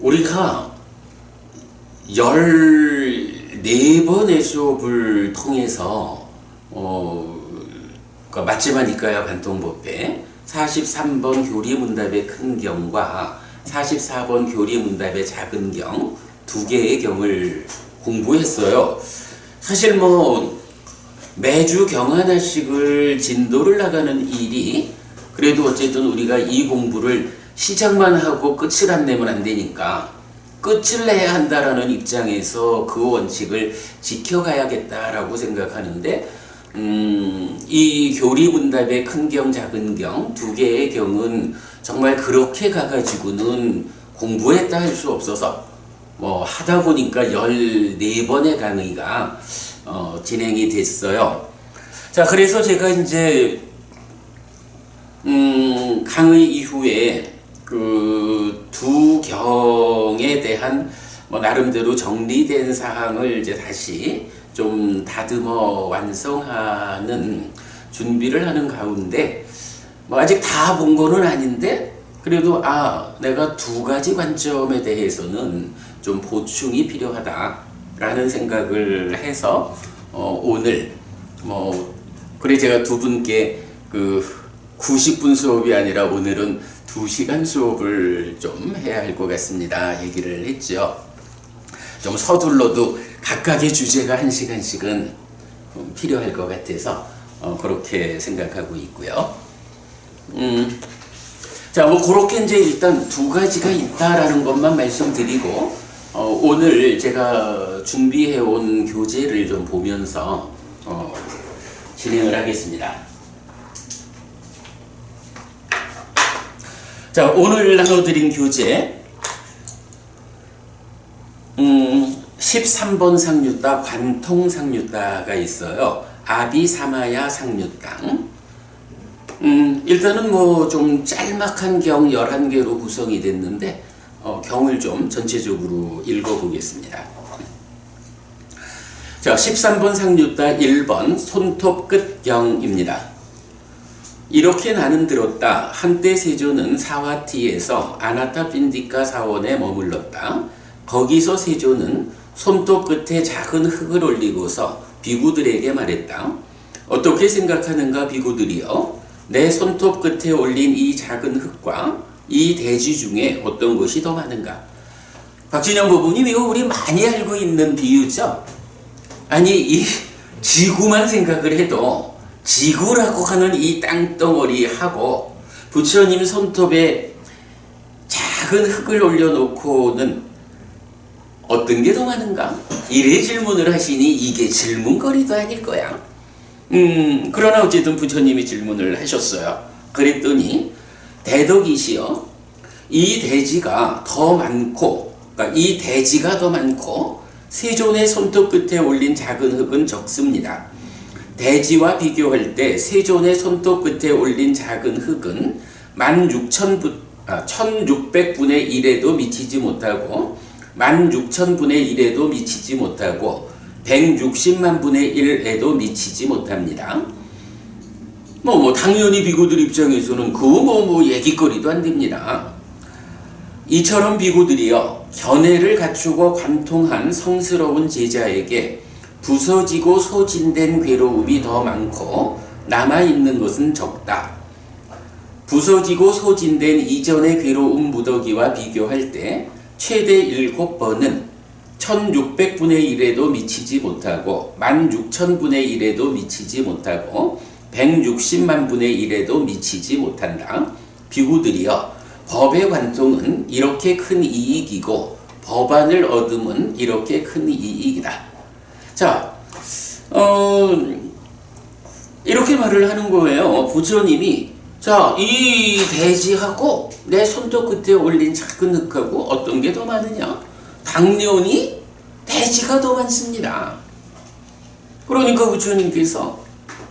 우리가 14번의 수업을 통해서 그러니까 맞지만 이과야 관통법배 43번 교리문답의 큰 경과 44번 교리문답의 작은 경 두 개의 경을 공부했어요. 사실 뭐 매주 경 하나씩을 진도를 나가는 일이 그래도 어쨌든 우리가 이 공부를 시작만 하고 끝을 안 내면 안 되니까 끝을 내야 한다라는 입장에서 그 원칙을 지켜가야겠다라고 생각하는데 이 교리문답의 큰 경, 작은 경 두 개의 경은 정말 그렇게 가가지고는 공부했다 할 수 없어서 뭐 하다 보니까 14번의 강의가 진행이 됐어요. 자, 그래서 제가 이제 강의 이후에 그 두 경에 대한 뭐 나름대로 정리된 사항을 이제 다시 좀 다듬어 완성하는 준비를 하는 가운데 뭐 아직 다 본 거는 아닌데 그래도 내가 두 가지 관점에 대해서는 좀 보충이 필요하다라는 생각을 해서 오늘 그래 제가 두 분께 그 90분 수업이 아니라 오늘은 2시간 수업을 좀 해야 할 것 같습니다. 얘기를 했죠. 좀 서둘러도 각각의 주제가 1시간씩은 필요할 것 같아서 그렇게 생각하고 있고요. 자, 뭐 그렇게 이제 일단 두 가지가 있다라는 것만 말씀드리고 오늘 제가 준비해 온 교재를 좀 보면서 진행을 하겠습니다. 자, 오늘 나눠드린 교재 13번 상류따 관통상류따가 있어요. 아비사마야 상류땅. 일단은 뭐 좀 짤막한 경 11개로 구성이 됐는데 경을 좀 전체적으로 읽어보겠습니다. 자, 13번 상류따 1번 손톱 끝경입니다. 이렇게 나는 들었다. 한때 세조는 사와티에서 아나타핀디카 사원에 머물렀다. 거기서 세조는 손톱 끝에 작은 흙을 올리고서 비구들에게 말했다. 어떻게 생각하는가 비구들이여? 내 손톱 끝에 올린 이 작은 흙과 이 대지 중에 어떤 것이 더 많은가? 박진영 부부님, 이거 우리 많이 알고 있는 비유죠? 아니, 이 지구만 생각을 해도 지구라고 하는 이 땅덩어리하고 부처님 손톱에 작은 흙을 올려놓고는 어떤 게 더 많은가? 이래 질문을 하시니 이게 질문거리도 아닐 거야. 그러나 어쨌든 부처님이 질문을 하셨어요. 그랬더니 대덕이시여, 이 대지가 더 많고, 그러니까 이 대지가 더 많고 세존의 손톱 끝에 올린 작은 흙은 적습니다. 대지와 비교할 때 세존의 손톱 끝에 올린 작은 흙은 1600분의 1에도 미치지 못하고 16,000분의 1에도 미치지 못하고 160만 분의 1에도 미치지 못합니다. 당연히 비구들 입장에서는 그거 얘기거리도 안 됩니다. 이처럼 비구들이여 견해를 갖추고 관통한 성스러운 제자에게 부서지고 소진된 괴로움이 더 많고 남아있는 것은 적다. 부서지고 소진된 이전의 괴로움 무더기와 비교할 때 최대 7번은 1600분의 1에도 미치지 못하고 16,000분의 1에도 미치지 못하고 160만 분의 1에도 미치지 못한다. 비구들이여 법의 관통은 이렇게 큰 이익이고 법안을 얻음은 이렇게 큰 이익이다. 자, 이렇게 말을 하는 거예요. 부처님이 자, 이 대지하고 내 손톱 끝에 올린 작은 흙하고 어떤 게 더 많으냐? 당연히 대지가 더 많습니다. 그러니까 부처님께서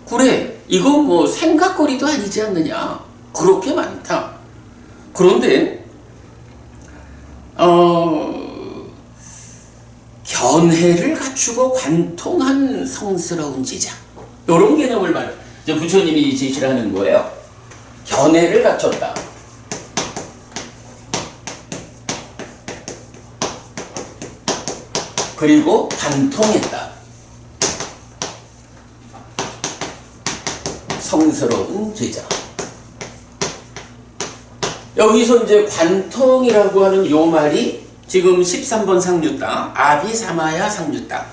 그래, 이거 생각거리도 아니지 않느냐? 그렇게 많다. 그런데 견해를 갖추고 관통한 성스러운 제자, 이런 개념을 부처님이 제시를 하는 거예요. 견해를 갖췄다. 그리고 관통했다. 성스러운 제자. 여기서 이제 관통이라고 하는 요 말이 지금 13번 상류따 아비사마야 상류따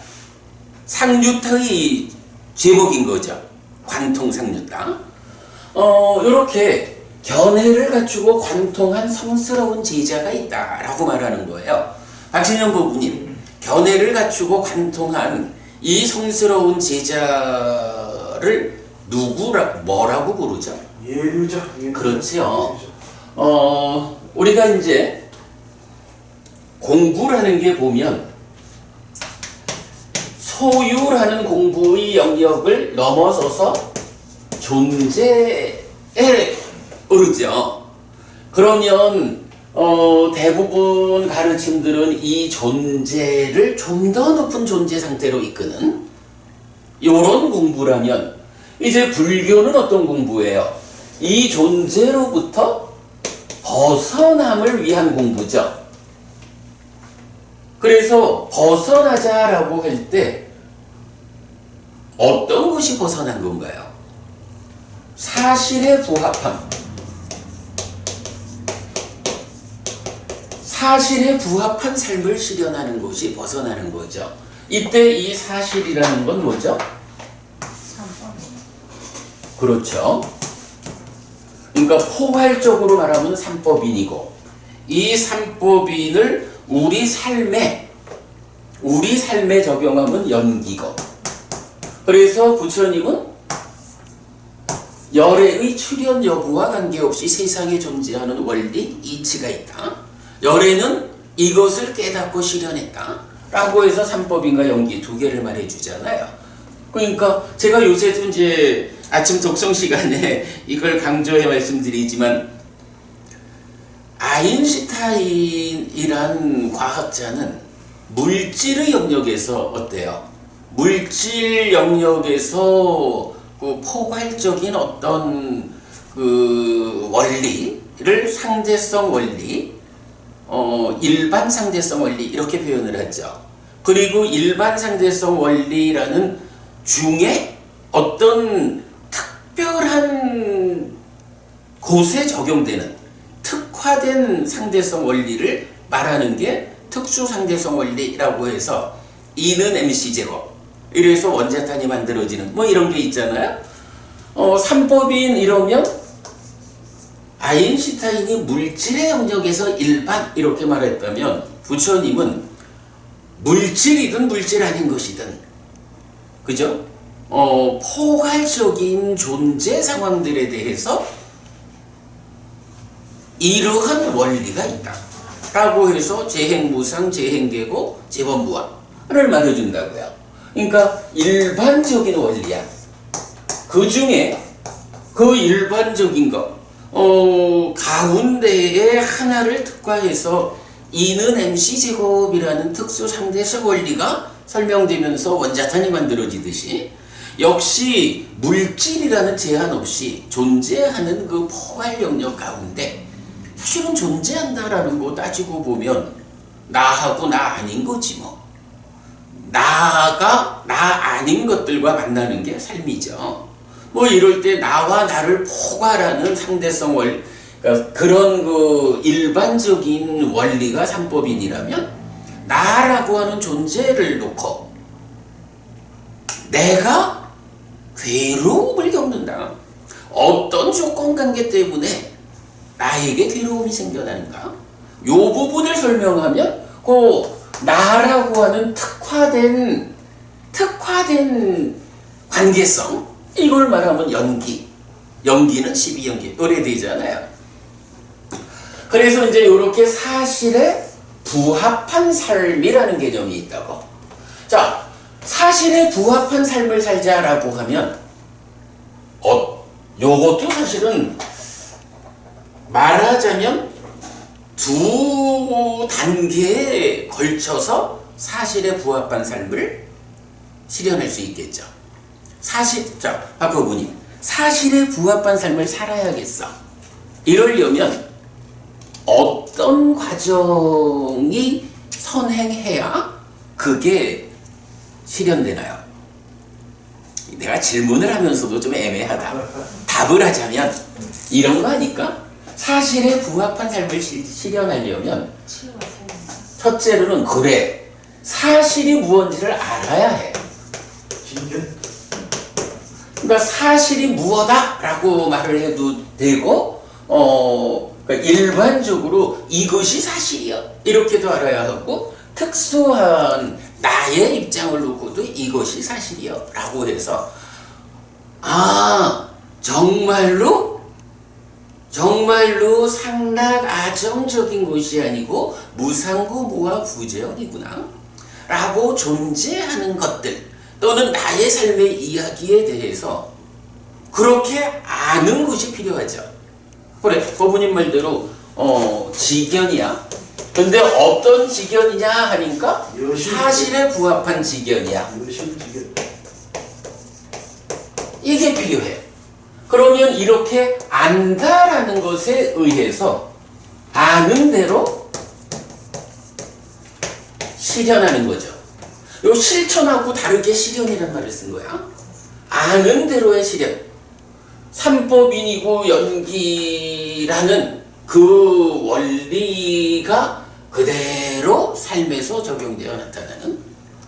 상류따의 제목인 거죠. 관통 상류따. 요렇게 견해를 갖추고 관통한 성스러운 제자가 있다라고 말하는 거예요. 박신영 고부님, 견해를 갖추고 관통한 이 성스러운 제자를 뭐라고 부르죠? 예류자. 그렇지요. 우리가 이제 공부라는 게 보면 소유라는 공부의 영역을 넘어서서 존재에 오르죠. 그러면 대부분 가르침들은 이 존재를 좀 더 높은 존재 상태로 이끄는 이런 공부라면, 이제 불교는 어떤 공부예요? 이 존재로부터 벗어남을 위한 공부죠. 그래서 벗어나자라고 할 때 어떤 것이 벗어난 건가요? 사실에 부합함. 사실에 부합한 삶을 실현하는 것이 벗어나는 거죠. 이때 이 사실이라는 건 뭐죠? 그렇죠. 그러니까 포괄적으로 말하면 삼법인이고, 이 삼법인을 우리 삶에 적용하면 연기고, 그래서 부처님은 열애의 출현 여부와 관계없이 세상에 존재하는 원리, 이치가 있다. 열애는 이것을 깨닫고 실현했다 라고 해서 삼법인과 연기 두 개를 말해주잖아요. 그러니까 제가 요새도 이제 아침 독성 시간에 이걸 강조해 말씀드리지만, 아인슈타인이란 과학자는 물질의 영역에서 어때요? 물질 영역에서 그 포괄적인 어떤 그 원리를 상대성 원리, 일반 상대성 원리 이렇게 표현을 하죠. 그리고 일반 상대성 원리라는 중에 어떤 특별한 곳에 적용되는 특화된 상대성 원리를 말하는 게 특수 상대성 원리라고 해서 E는 mc제곱, 이래서 원자탄이 만들어지는 뭐 이런 게 있잖아요. 삼법인 이러면 아인슈타인이 물질의 영역에서 일반 이렇게 말했다면, 부처님은 물질이든 물질 아닌 것이든, 그죠? 포괄적인 존재 상황들에 대해서 이러한 원리가 있다 라고 해서 재행무상, 재행계고, 재범무화를 말해준다고요. 그러니까 일반적인 원리야. 그 중에 그 일반적인 것 가운데에 하나를 특화해서 E는 mc제곱이라는 특수 상대적 원리가 설명되면서 원자탄이 만들어지듯이, 역시 물질이라는 제한 없이 존재하는 그 포괄 영역 가운데 사실은 존재한다라는 거 따지고 보면 나하고 나 아닌 거지 뭐. 나가 나 아닌 것들과 만나는 게 삶이죠. 뭐 이럴 때 나와 나를 포괄하는 상대성 원리, 그러니까 그런 그 일반적인 원리가 삼법인이라면, 나라고 하는 존재를 놓고 내가 괴로움을 겪는다. 어떤 조건관계 때문에 나에게 괴로움이 생겨나는가? 요 부분을 설명하면 그 나라고 하는 특화된 관계성, 이걸 말하면 연기는 12연기 노래되잖아요. 그래서 이제 이렇게 사실에 부합한 삶이라는 개념이 있다고. 자, 사실에 부합한 삶을 살자라고 하면 요것도 사실은 말하자면 두 단계에 걸쳐서 사실에 부합한 삶을 실현할 수 있겠죠. 자, 박호부님, 사실에 부합한 삶을 살아야겠어. 이러려면 어떤 과정이 선행해야 그게 실현되나요? 내가 질문을 하면서도 좀 애매하다. 답을 하자면 이런 거 아닐까? 사실에 부합한 삶을 실현하려면 첫째로는 그래, 사실이 무엇인지를 알아야 해. 그러니까 사실이 무엇다 라고 말을 해도 되고 그러니까 일반적으로 이것이 사실이야 이렇게도 알아야 하고, 특수한 나의 입장을 놓고도 이것이 사실이야 라고 해서 정말로 상락 아정적인 것이 아니고 무상고 무와 부재언이구나 라고 존재하는 것들, 또는 나의 삶의 이야기에 대해서 그렇게 아는 것이 필요하죠. 그래, 법부님 말대로 지견이야. 근데 어떤 지견이냐 하니까 사실에 부합한 지견이야. 이게 필요해. 그러면 이렇게 안다라는 것에 의해서 아는 대로 실현하는 거죠. 요 실천하고 다르게 실현이라는 말을 쓴 거야. 아는 대로의 실현. 삼법인이고 연기라는 그 원리가 그대로 삶에서 적용되어 나타나는.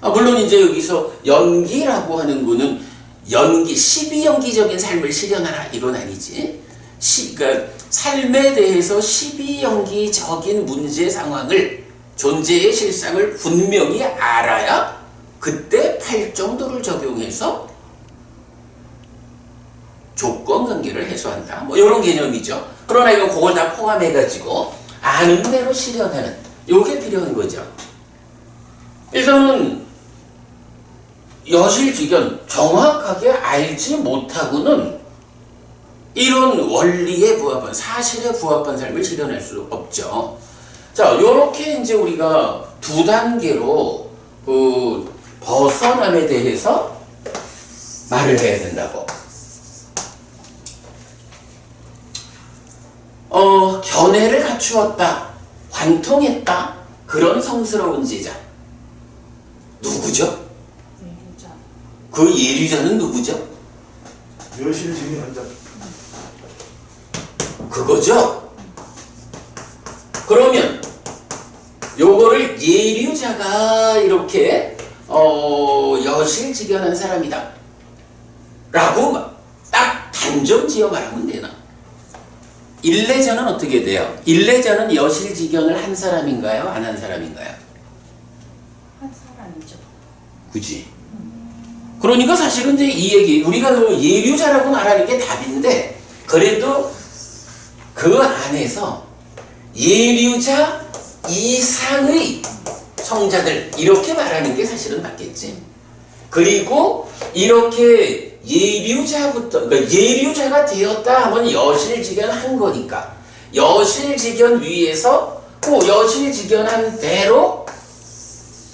물론 이제 여기서 연기라고 하는 거는 연기, 12연기적인 삶을 실현하라 이건 아니지. 그러니까 삶에 대해서 12연기적인 문제 상황을, 존재의 실상을 분명히 알아야 그때 8정도를 적용해서 조건관계를 해소한다. 뭐 이런 개념이죠. 그러나 이건 그걸 다 포함해가지고 아는 대로 실현하는 요게 필요한 거죠. 일단은 여실직연 정확하게 알지 못하고는 이런 원리에 부합한, 사실에 부합한 삶을 실현할 수 없죠. 자, 요렇게 이제 우리가 두 단계로 그 벗어남에 대해서 말을 해야 된다고. 견해를 갖추었다, 관통했다, 그런 성스러운 제자. 누구죠? 그 예류자는 누구죠? 여실직연한 자. 그거죠? 그러면 요거를 예류자가 이렇게 여실직연한 사람이다 라고 딱 단정 지어 말하면 되나? 일례자는 어떻게 돼요? 일례자는 여실직연을 한 사람인가요? 안 한 사람인가요? 한 사람이죠. 그지? 그러니까 사실은 이제 이 얘기, 우리가 예류자라고 말하는 게 답인데, 그래도 그 안에서 예류자 이상의 성자들 이렇게 말하는 게 사실은 맞겠지. 그리고 이렇게 예류자부터, 그러니까 예류자가 되었다 하면 여실직연한 거니까 여실직연 위에서 그 여실직연한 대로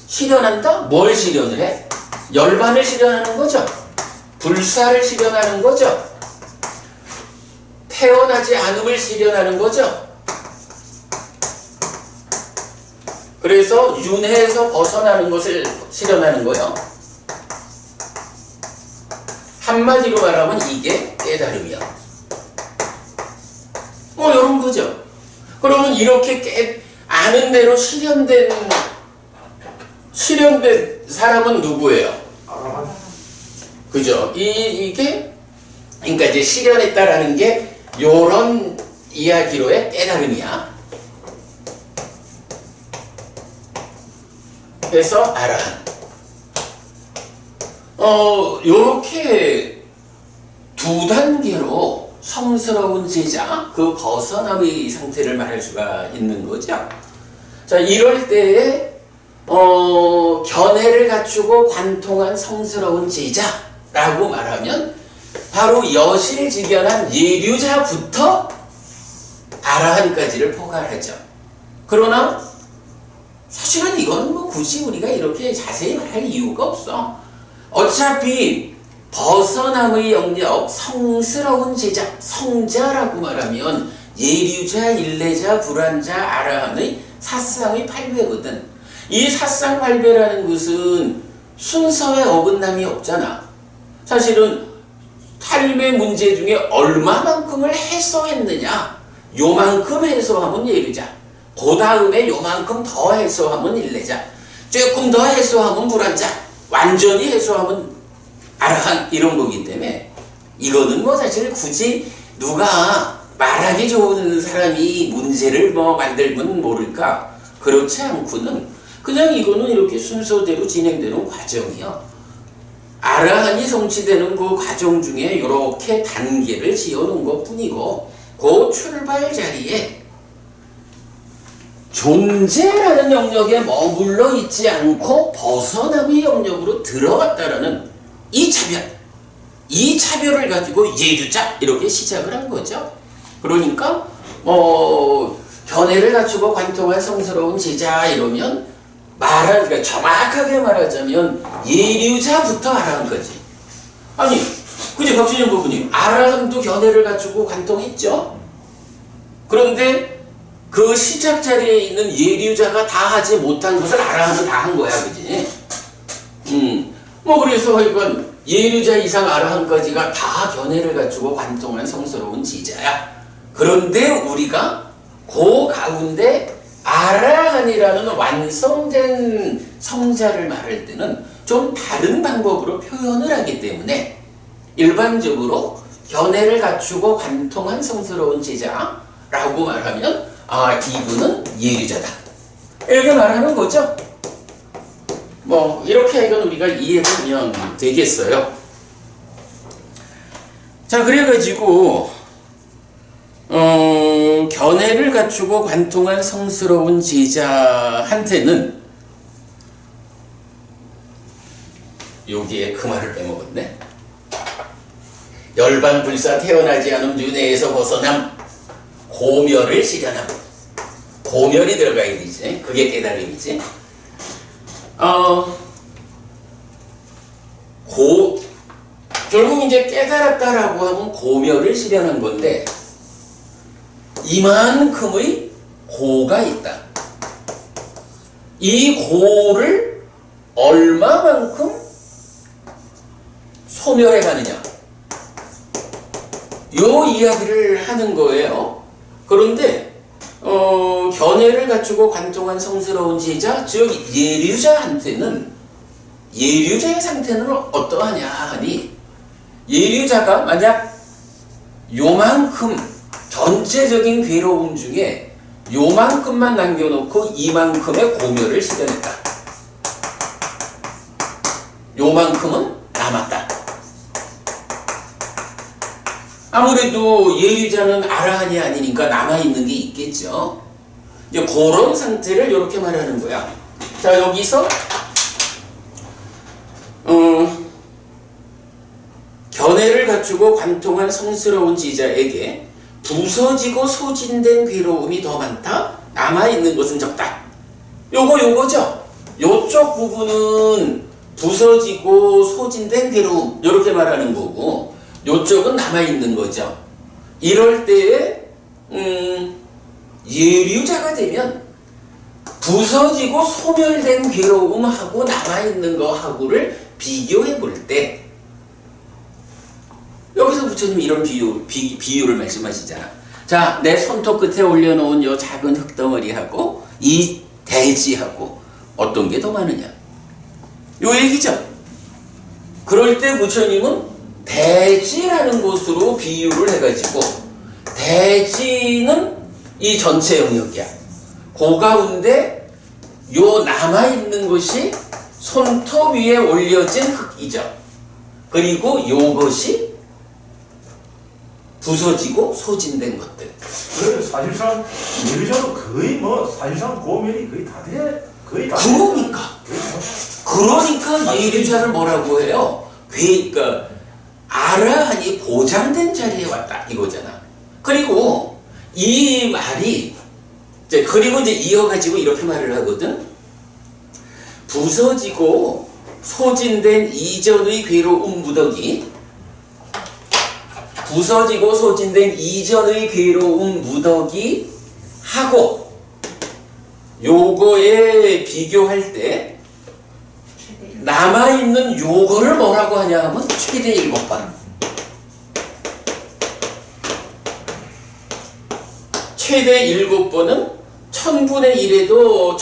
실현한다? 뭘 실현을 해? 열반을 실현하는 거죠. 불사를 실현하는 거죠. 태어나지 않음을 실현하는 거죠. 그래서 윤회에서 벗어나는 것을 실현하는 거예요. 한마디로 말하면 이게 깨달음이야. 이런 거죠. 그러면 이렇게 아는 대로 실현된 사람은 누구예요? 그죠? 이게 그러니까 이제 실현했다라는 게 요런 이야기로의 깨달음이야. 그래서 아라한. 요렇게 두 단계로 성스러운 제자, 그 벗어남의 상태를 말할 수가 있는 거죠. 자, 이럴 때에 견해를 갖추고 관통한 성스러운 제자라고 말하면 바로 여실직연한 예류자부터 아라한까지를 포괄하죠. 그러나 사실은 이건 뭐 굳이 우리가 이렇게 자세히 말할 이유가 없어. 어차피 벗어남의 영역, 성스러운 제자, 성자라고 말하면 예류자, 일례자, 불환자, 아라한의 사상의 8회거든. 이 사상활배라는 것은 순서에 어긋남이 없잖아. 사실은 삶의 문제 중에 얼마만큼을 해소했느냐, 요만큼 해소하면 예류자, 그 다음에 요만큼 더 해소하면 일례자, 조금 더 해소하면 불안자, 완전히 해소하면 아라한, 이런 거기 때문에 이거는 뭐 사실 굳이 누가 말하기 좋은 사람이 문제를 뭐 만들면 모를까, 그렇지 않고는 그냥 이거는 이렇게 순서대로 진행되는 과정이요. 아라한이 성취되는 그 과정 중에 이렇게 단계를 지어놓은 것 뿐이고, 그 출발 자리에 존재라는 영역에 머물러 있지 않고 벗어남의 영역으로 들어갔다라는 이 차별, 이 차별을 가지고 예류자 이렇게 시작을 한 거죠. 그러니까 견해를 갖추고 관통한 성스러운 제자 이러면 그러니까 정확하게 말하자면 예류자부터 아라한 거지. 아니, 그지 박진영 부부님, 아라한도 견해를 갖추고 관통했죠. 그런데 그 시작 자리에 있는 예류자가 다 하지 못한 것을 아라한은 다 한 거야, 그지? 그래서 이건 예류자 이상 아라한까지가 다 견해를 갖추고 관통한 성스러운 지자야. 그런데 우리가 그 가운데 아라한이라는 완성된 성자를 말할 때는 좀 다른 방법으로 표현을 하기 때문에 일반적으로 견해를 갖추고 관통한 성스러운 제자라고 말하면 이분은 예류자다, 이렇게 말하는 거죠. 이렇게 이건 우리가 이해하면 되겠어요. 자, 그래가지고 견해를 갖추고 관통한 성스러운 제자한테는, 여기에 그 말을 빼먹었네. 열반불사 태어나지 않은 윤회에서 벗어남, 고멸을 실현함. 고멸이 들어가야 되지. 그게 깨달음이지. 결국 이제 깨달았다라고 하면 고멸을 실현한 건데, 이만큼의 고가 있다. 이 고를 얼마만큼 소멸해 가느냐, 요 이야기를 하는 거예요. 그런데 견해를 갖추고 관통한 성스러운 제자, 즉 예류자한테는, 예류자의 상태는 어떠하냐 하니, 예류자가 만약 요만큼 전체적인 괴로움 중에 요만큼만 남겨놓고 이만큼의 고멸을 실현했다. 요만큼은 남았다. 아무래도 예류자는 아라한이 아니니까 남아있는 게 있겠죠. 이제 그런 상태를 이렇게 말하는 거야. 자, 여기서 견해를 갖추고 관통한 성스러운 지자에게 부서지고 소진된 괴로움이 더 많다, 남아있는 것은 적다. 요거죠. 요쪽 부분은 부서지고 소진된 괴로움, 이렇게 말하는 거고, 요쪽은 남아있는 거죠. 이럴 때에 예류자가 되면 부서지고 소멸된 괴로움하고 남아있는 거하고를 비교해 볼 때, 여기서 부처님이 이런 비유를 말씀하시잖아. 자, 내 손톱 끝에 올려놓은 요 작은 흙덩어리하고 이 대지하고 어떤 게 더 많으냐, 요 얘기죠. 그럴 때 부처님은 대지라는 곳으로 비유를 해가지고, 대지는 이 전체 영역이야. 그 가운데 요 남아있는 것이 손톱 위에 올려진 흙이죠. 그리고 요것이 부서지고 소진된 것들. 그래서 사실상 예류자도 거의 사실상 고면이 거의 다 돼. 그러니까 예류자를 뭐라고 해요? 그러니까 아라한이 보장된 자리에 왔다, 이거잖아. 그리고 이 말이 그리고 이제 이어가지고 이렇게 말을 하거든. 부서지고 소진된 이전의 괴로움 무더기, 부서지고 소진된 이전의 괴로움 무더기 하고 요거에 비교할 때 최대 남아있는 요거를 뭐라고 하냐 하면 최대 7번. 최대 7번은 1000분의 1에도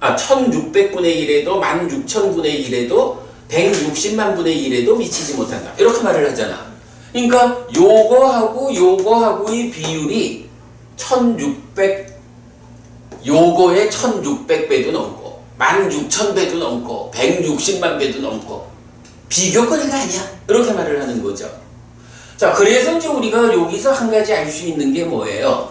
1600분의 1에도 16000분의 1에도 160만 분의 1에도 미치지 못한다. 이렇게 말을 하잖아. 그러니까 요거하고의 비율이 1600, 요거의 1600배도 넘고 16000배도 넘고 160만 배도 넘고 비교거리가 아니야. 이렇게 말을 하는 거죠. 자, 그래서 이제 우리가 여기서 한 가지 알 수 있는 게 뭐예요?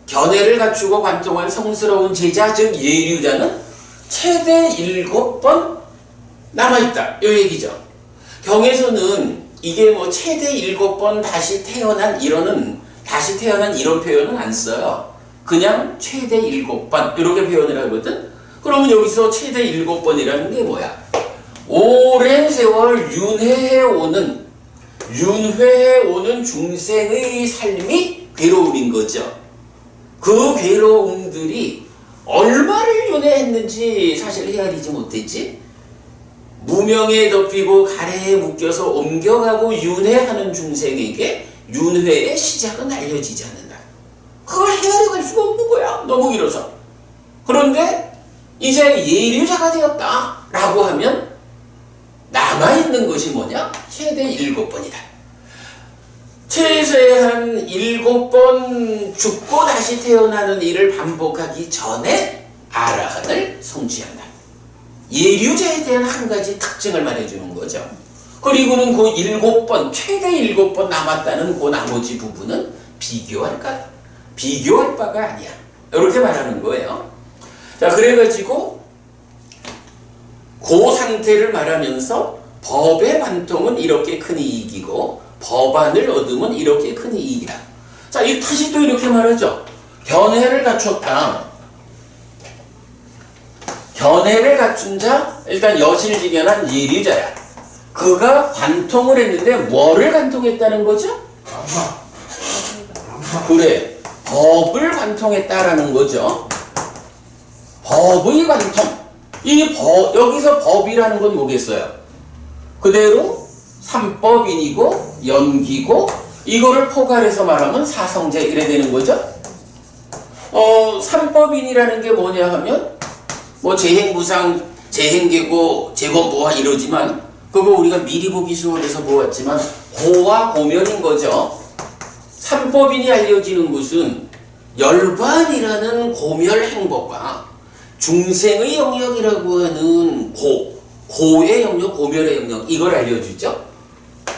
견해를 갖추고 관통한 성스러운 제자, 즉 예류자는 최대 7번 남아있다. 이 얘기죠. 경에서는 이게 뭐 최대 7번 다시 태어난 이런 표현은 안 써요. 그냥 최대 7번 이렇게 표현을 하거든. 그러면 여기서 최대 7번이라는 게 뭐야? 오랜 세월 윤회해 오는 중생의 삶이 괴로움인 거죠. 그 괴로움들이 얼마를 윤회했는지 사실 헤아리지 못했지. 무명에 덮이고 가래에 묶여서 옮겨가고 윤회하는 중생에게 윤회의 시작은 알려지지 않는다. 그걸 헤아려갈 수가 없는 거야. 너무 길어서. 그런데 이제 예류자가 되었다 라고 하면 남아있는 것이 뭐냐? 최대 7번이다. 최소한 7번 죽고 다시 태어나는 일을 반복하기 전에 아라한을 성취한다. 예류자에 대한 한 가지 특징을 말해주는 거죠. 그리고는 그 7번, 최대 7번 남았다는 그 나머지 부분은 비교할 바가 아니야. 이렇게 말하는 거예요. 자, 그래가지고 그 상태를 말하면서 법의 관통은 이렇게 큰 이익이고 법안을 얻으면 이렇게 큰 이익이다. 자, 이 다시 또 이렇게 말하죠. 견해를 갖췄다. 견해를 갖춘 자, 일단 여실직연한 예류자야. 그가 관통을 했는데 뭐를 관통했다는 거죠? 그래, 법을 관통했다라는 거죠. 법의 관통. 여기서 법이라는 건 뭐겠어요? 그대로 삼법인이고 연기고 이거를 포괄해서 말하면 사성제 이래 되는 거죠. 삼법인이라는 게 뭐냐 하면 뭐 재행무상, 재행계고, 재건보화 이러지만 그거 우리가 미리 보기 수업에서 보았지만 고와 고멸인 거죠. 삼법인이 알려지는 것은 열반이라는 고멸 행복과 중생의 영역이라고 하는 고의 영역, 고멸의 영역 이걸 알려주죠.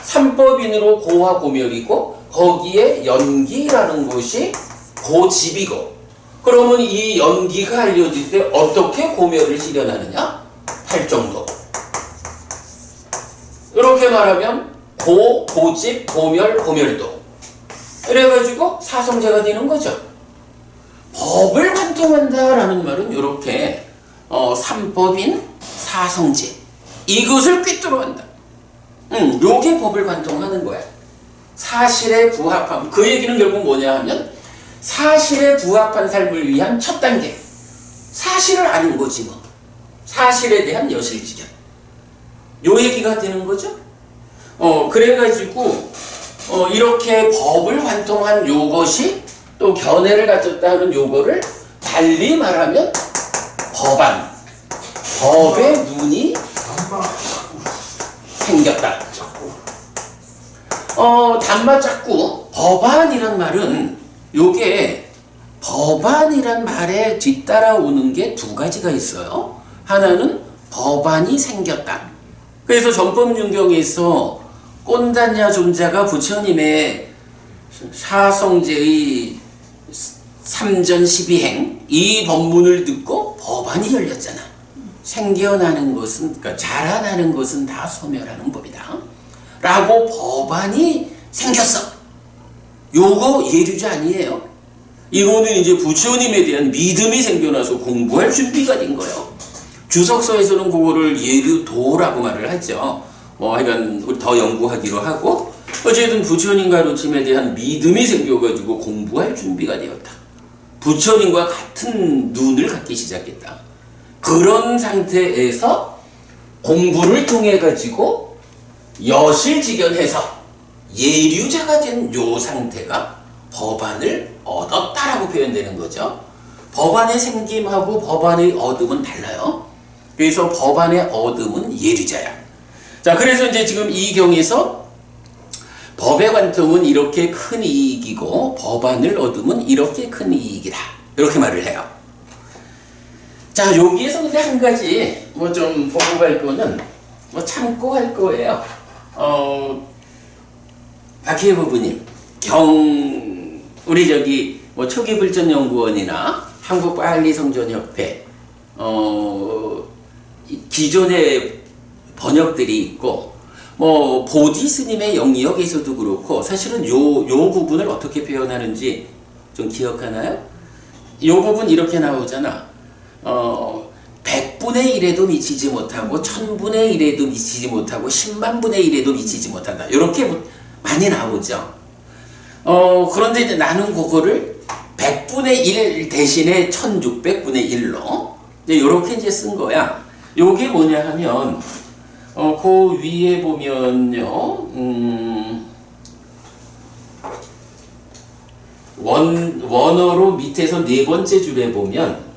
삼법인으로 고와 고멸이고 거기에 연기라는 것이 고집이고 그러면 이 연기가 알려질 때 어떻게 고멸을 실현하느냐? 팔정도. 이렇게 말하면 고집, 고멸, 고멸도. 이래가지고 사성제가 되는 거죠. 법을 관통한다라는 말은 이렇게 삼법인, 사성제 이것을 꿰뚫어한다. 요게 법을 관통하는 거야. 사실에 부합함. 그 얘기는 결국 뭐냐 하면 사실에 부합한 삶을 위한 첫 단계. 사실을 아는 거지 뭐. 사실에 대한 여실지견. 요 얘기가 되는 거죠. 그래가지고 이렇게 법을 관통한 요것이 또 견해를 갖췄다 하는 요거를 달리 말하면 법안. 법의 눈이 생겼다. 단마 자꾸 법안이란 말은 요게 법안이란 말에 뒤따라오는 게 두 가지가 있어요. 하나는 법안이 생겼다. 그래서 전법윤경에서 꼰단야 존자가 부처님의 사성제의 3전 12행 이 법문을 듣고 법안이 열렸잖아. 생겨나는 것은, 그러니까 자라나는 것은 다 소멸하는 법이다. 라고 법안이 생겼어. 요거 예류자 아니에요. 이거는 이제 부처님에 대한 믿음이 생겨나서 공부할 준비가 된 거예요. 주석서에서는 그거를 예류도라고 말을 하죠. 하여간 우리 더 연구하기로 하고 어쨌든 부처님 가르침에 대한 믿음이 생겨가지고 공부할 준비가 되었다. 부처님과 같은 눈을 갖기 시작했다. 그런 상태에서 공부를 통해 가지고 여실직연해서 예류자가 된 요 상태가 법안을 얻었다라고 표현되는 거죠. 법안의 생김하고 법안의 얻음은 달라요. 그래서 법안의 얻음은 예류자야. 자, 그래서 이제 지금 이 경에서 법의 관통은 이렇게 큰 이익이고 법안을 얻으면 이렇게 큰 이익이다. 이렇게 말을 해요. 자, 여기에서 근데 한 가지 뭐 좀 보고 갈 거는 뭐 참고 할 거예요. 박희애 부부님, 우리 저기 뭐 초기불전연구원이나 한국빨리성전협회 기존의 번역들이 있고 뭐 보디 스님의 영역에서도 그렇고 사실은 요 부분을 어떻게 표현하는지 좀 기억하나요? 요 부분 이렇게 나오잖아. 100분의 1에도 미치지 못하고 1000분의 1에도 미치지 못하고 10만 분의 1에도 미치지 못한다. 이렇게 많이 나오죠. 그런데 이제 나는 그거를 100분의 1 대신에 1600분의 1로 이렇게 이제 쓴 거야. 요게 뭐냐 하면 그 위에 보면요, 원어로 밑에서 네 번째 줄에 보면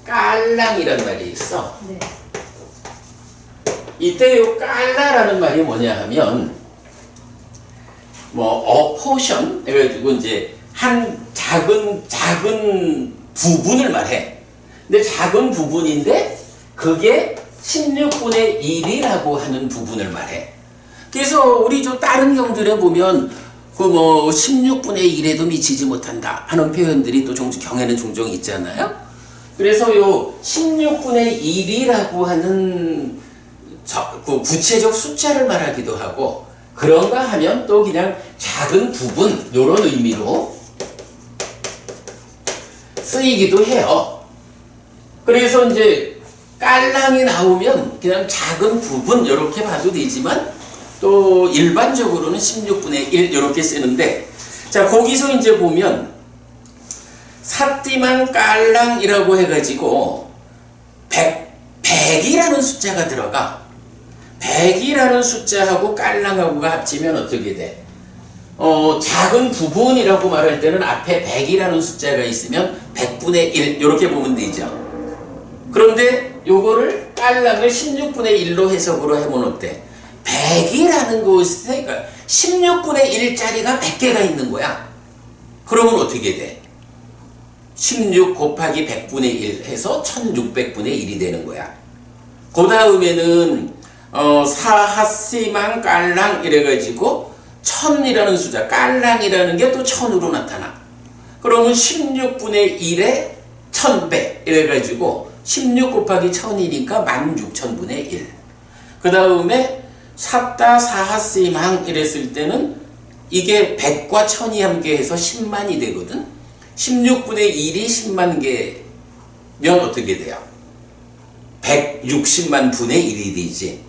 깔랑이라는 말이 있어. 네. 이때 요 깔라라는 말이 뭐냐 하면 뭐 포션 해가지고 이제 한 작은 부분을 말해. 근데 작은 부분인데 그게 16분의 1이라고 하는 부분을 말해. 그래서 우리 저 다른 경들에 보면 그 뭐 16분의 1에도 미치지 못한다 하는 표현들이 또 경에는 종종 있잖아요. 그래서 요 16분의 1이라고 하는 그 구체적 숫자를 말하기도 하고 그런가 하면 또 그냥 작은 부분 요런 의미로 쓰이기도 해요. 그래서 이제 깔랑이 나오면 그냥 작은 부분 이렇게 봐도 되지만 또 일반적으로는 16분의 1 이렇게 쓰는데 자 거기서 이제 보면 사띠만 깔랑이라고 해가지고 100이라는 숫자가 들어가. 100이라는 숫자하고 깔랑하고가 합치면 어떻게 돼? 작은 부분이라고 말할 때는 앞에 100이라는 숫자가 있으면 100분의 1 이렇게 보면 되죠. 그런데 요거를 깔랑을 16분의 1로 해석으로 해보면 어때? 100이라는 곳에 16분의 1짜리가 100개가 있는 거야. 그러면 어떻게 돼? 16 곱하기 100분의 1 해서 1600분의 1이 되는 거야. 그 다음에는 사하시만 깔랑 이래가지고 1000이라는 숫자, 깔랑이라는 게 또 1000으로 나타나. 그러면 16분의 1에 1000배 이래가지고 16 곱하기 1000이니까 16,000분의 1. 그 다음에 삿다 사하시망 이랬을 때는 이게 100과 1000이 함께해서 10만이 되거든. 16분의 1이 10만 개면 어떻게 돼요? 160만 분의 1이 되지.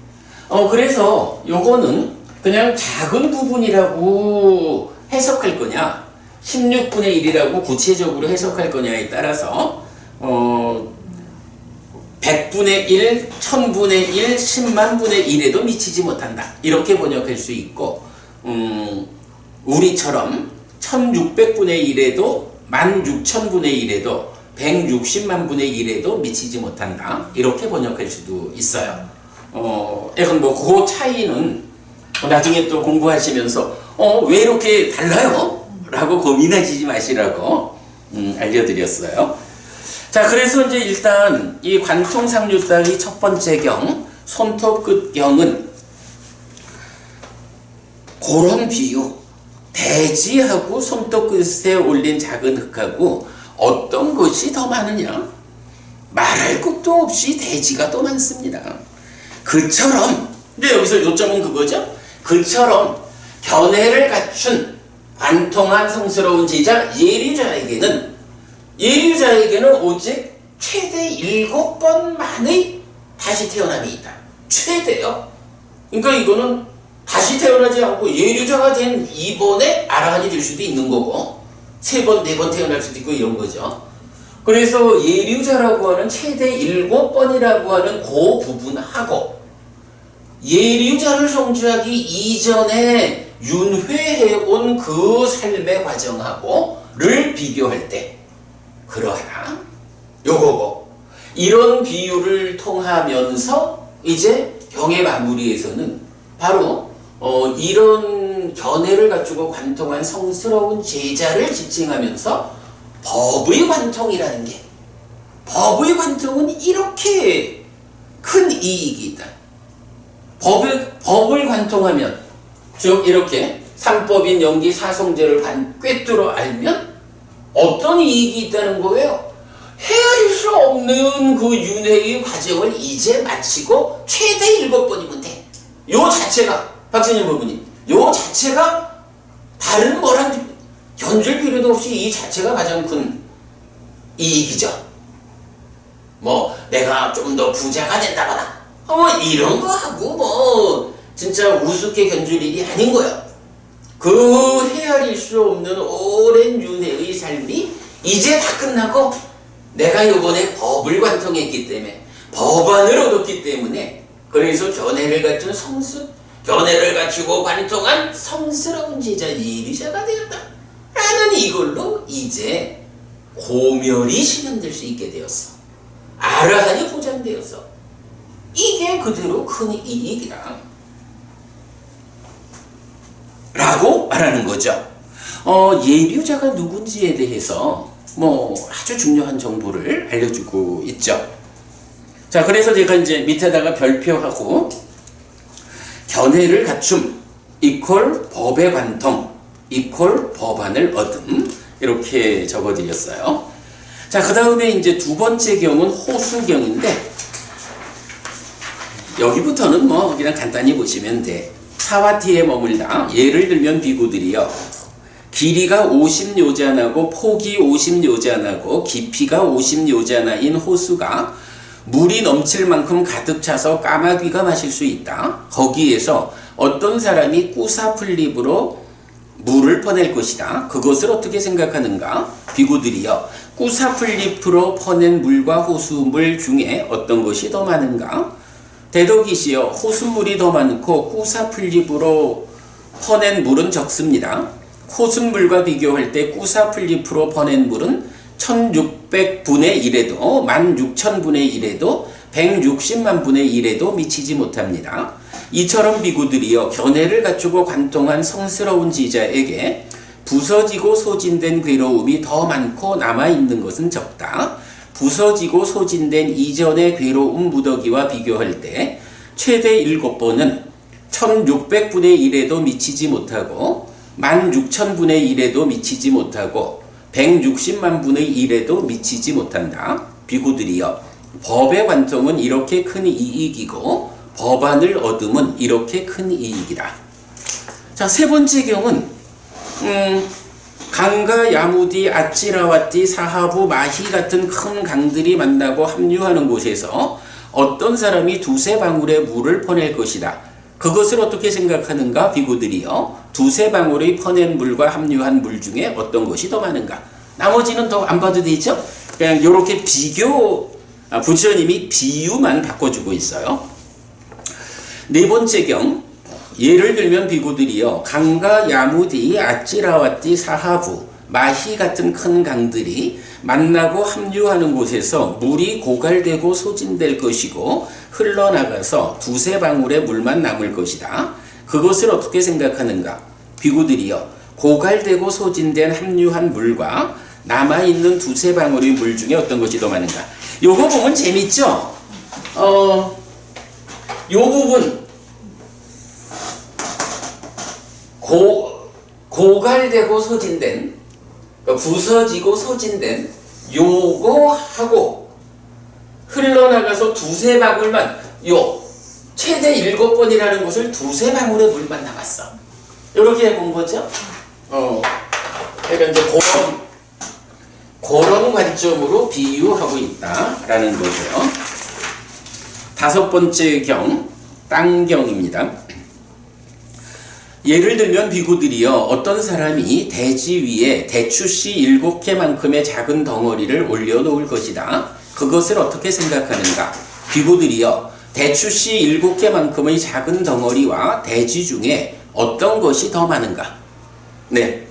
그래서 요거는 그냥 작은 부분이라고 해석할 거냐 16분의 1이라고 구체적으로 해석할 거냐에 따라서 100분의 1, 1000분의 1, 10만분의 1에도 미치지 못한다. 이렇게 번역할 수 있고 우리처럼 1600분의 1에도 16,000분의 1에도 160만분의 1에도 미치지 못한다. 이렇게 번역할 수도 있어요. 약간 뭐 그 차이는 나중에 또 공부하시면서 왜 이렇게 달라요? 라고 고민하시지 마시라고 알려드렸어요. 자, 그래서 이제 일단 이 관통상류따의 첫 번째 경, 손톱끝경은 그런 비유, 대지하고 손톱끝에 올린 작은 흙하고 어떤 것이 더 많으냐? 말할 것도 없이 대지가 더 많습니다. 그처럼, 근데 여기서 요점은 그거죠? 그처럼 견해를 갖춘 관통한 성스러운 제자 예류자에게는 오직 최대 7번만의 다시 태어남이 있다. 최대요. 그러니까 이거는 다시 태어나지 않고 예류자가 된 이번에 아라한이 될 수도 있는 거고 3번, 4번 태어날 수도 있고 이런 거죠. 그래서 예류자라고 하는 최대 7번이라고 하는 그 부분하고 예류자를 성취하기 이전에 윤회해온 그 삶의 과정하고를 비교할 때 그러하다. 요거고 이런 비유를 통하면서 이제 경의 마무리에서는 바로 이런 견해를 갖추고 관통한 성스러운 제자를 지칭하면서 법의 관통이라는 게 법의 관통은 이렇게 큰 이익이 있다. 법을 관통하면 즉 이렇게 삼법인 영기 사성제를 꿰뚫어 알면 어떤 이익이 있다는 거예요? 헤아릴 수 없는 그 윤회의 과정을 이제 마치고 최대 7번이면 돼. 요 자체가 박진영 부부님 요 자체가 다른 거랑 견줄 필요도 없이 이 자체가 가장 큰 이익이죠. 뭐 내가 좀 더 부자가 된다거나 이런 거 하고 뭐 진짜 우습게 견줄 일이 아닌 거야. 그 헤아릴 수 없는 오랜 윤회의 삶이 이제 다 끝나고 내가 요번에 법을 관통했기 때문에 법안을 얻었기 때문에 그래서 견해를 갖춘 견해를 갖추고 관통한 성스러운 제자 예류자가 되었다 라는 이걸로 이제 고멸이 실현될 수 있게 되었어. 아라한이 보장되었어. 이게 그대로 큰 이익이다 라고 말하는 거죠. 예류자가 누군지에 대해서 뭐 아주 중요한 정보를 알려주고 있죠. 자, 그래서 제가 이제 밑에다가 별표하고 견해를 갖춤 이퀄 법의 관통 이퀄 법안을 얻음 이렇게 적어드렸어요. 자, 그 다음에 이제 두 번째 경은 호수경인데 여기부터는 뭐 그냥 간단히 보시면 돼. 사와티에 머물다. 예를 들면 비구들이요. 길이가 50요자나고 폭이 50요자나고 깊이가 50요자나인 호수가 물이 넘칠 만큼 가득 차서 까마귀가 마실 수 있다. 거기에서 어떤 사람이 꾸사플립으로 물을 퍼낼 것이다. 그것을 어떻게 생각하는가? 비구들이여. 꾸사플립으로 퍼낸 물과 호수물 중에 어떤 것이 더 많은가? 대덕이시여. 호수물이 더 많고 꾸사플립으로 퍼낸 물은 적습니다. 호수물과 비교할 때 꾸사플립으로 퍼낸 물은 1600분의 1에도 16,000분의 1에도 160만 분의 1에도 미치지 못합니다. 이처럼 비구들이여 견해를 갖추고 관통한 성스러운 지자에게 부서지고 소진된 괴로움이 더 많고 남아있는 것은 적다. 부서지고 소진된 이전의 괴로움 무더기와 비교할 때 최대 7번은 1600분의 1에도 미치지 못하고 16,000분의 1에도 미치지 못하고 160만 분의 1에도 미치지 못한다. 비구들이여 법의 관통은 이렇게 큰 이익이고 법안을 얻음은 이렇게 큰 이익이다. 자, 세 번째 경은 강가 야무디 아찌라와띠 사하부 마히 같은 큰 강들이 만나고 합류하는 곳에서 어떤 사람이 두세 방울의 물을 퍼낼 것이다. 그것을 어떻게 생각하는가? 비구들이요. 두세 방울의 퍼낸 물과 합류한 물 중에 어떤 것이 더 많은가? 나머지는 더 안 봐도 되죠? 그냥 이렇게 부처님이 비유만 바꿔주고 있어요. 네 번째 경. 예를 들면 비구들이요. 강가 야무디 아찌라와띠 사하부 마히 같은 큰 강들이 만나고 합류하는 곳에서 물이 고갈되고 소진될 것이고 흘러나가서 두세 방울의 물만 남을 것이다. 그것을 어떻게 생각하는가? 비구들이요. 고갈되고 소진된 합류한 물과 남아있는 두세 방울의 물 중에 어떤 것이 더 많은가? 요거 보면 재밌죠? 요 부분 고갈되고 소진된 부서지고 소진된 요거하고 흘러나가서 두세 방울만 요 최대 7번이라는 것을 두세 방울의 물만 남았어. 이렇게 본 거죠? 그러니까 이제 그런 관점으로 비유하고 있다라는 거죠. 다섯 번째 경, 땅경입니다. 예를 들면 비구들이요, 어떤 사람이 대지 위에 대추씨 7개만큼의 작은 덩어리를 올려놓을 것이다. 그것을 어떻게 생각하는가? 비구들이요, 대추씨 7개만큼의 작은 덩어리와 대지 중에 어떤 것이 더 많은가? 네.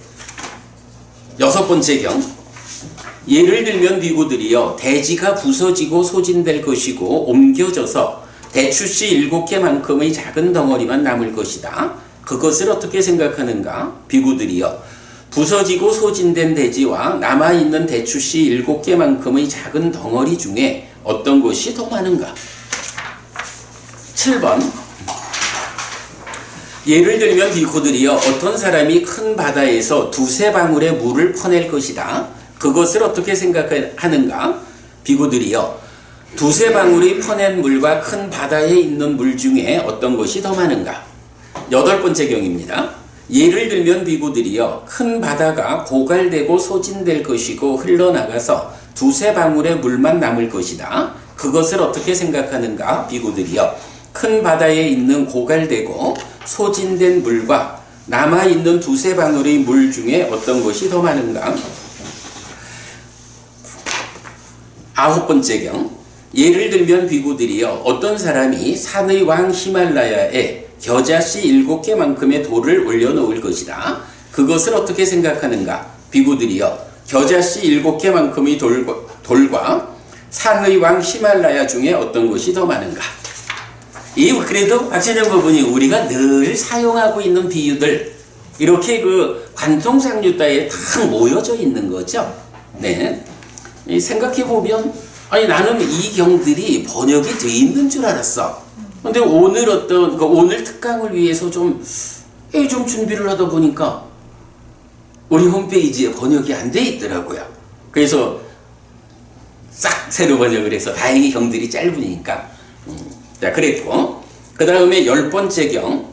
6번째 경. 예를 들면 비구들이요, 대지가 부서지고 소진될 것이고 옮겨져서 대추씨 7개만큼의 작은 덩어리만 남을 것이다. 그것을 어떻게 생각하는가? 비구들이요, 부서지고 소진된 대지와 남아있는 대추씨 7개만큼의 작은 덩어리 중에 어떤 것이 더 많은가? 7번. 예를 들면 비구들이요, 어떤 사람이 큰 바다에서 두세 방울의 물을 퍼낼 것이다. 그것을 어떻게 생각하는가? 비구들이요, 두세 방울이 퍼낸 물과 큰 바다에 있는 물 중에 어떤 것이 더 많은가? 8번째 경입니다. 예를 들면 비구들이요, 큰 바다가 고갈되고 소진될 것이고 흘러나가서 두세 방울의 물만 남을 것이다. 그것을 어떻게 생각하는가? 비구들이요, 큰 바다에 있는 고갈되고 소진된 물과 남아있는 두세 방울의 물 중에 어떤 것이 더 많은가? 9번째 경. 예를 들면 비구들이요, 어떤 사람이 산의 왕 히말라야에 겨자씨 7개만큼의 돌을 올려놓을 것이다. 그것을 어떻게 생각하는가? 비구들이요, 겨자씨 7개만큼의 돌과 산의 왕 히말라야 중에 어떤 것이 더 많은가? 이 그래도 박진영 부분이 우리가 늘 사용하고 있는 비유들, 이렇게 그 관통상류다에 다 모여져 있는 거죠. 네. 생각해보면, 아니, 나는 이 경들이 번역이 돼 있는 줄 알았어. 근데 오늘 오늘 특강을 위해서 좀 준비를 하다 보니까 우리 홈페이지에 번역이 안 돼 있더라고요. 그래서 싹 새로 번역을 해서 다행히 경들이 짧으니까. 자, 그랬고. 그 다음에 10번째 경.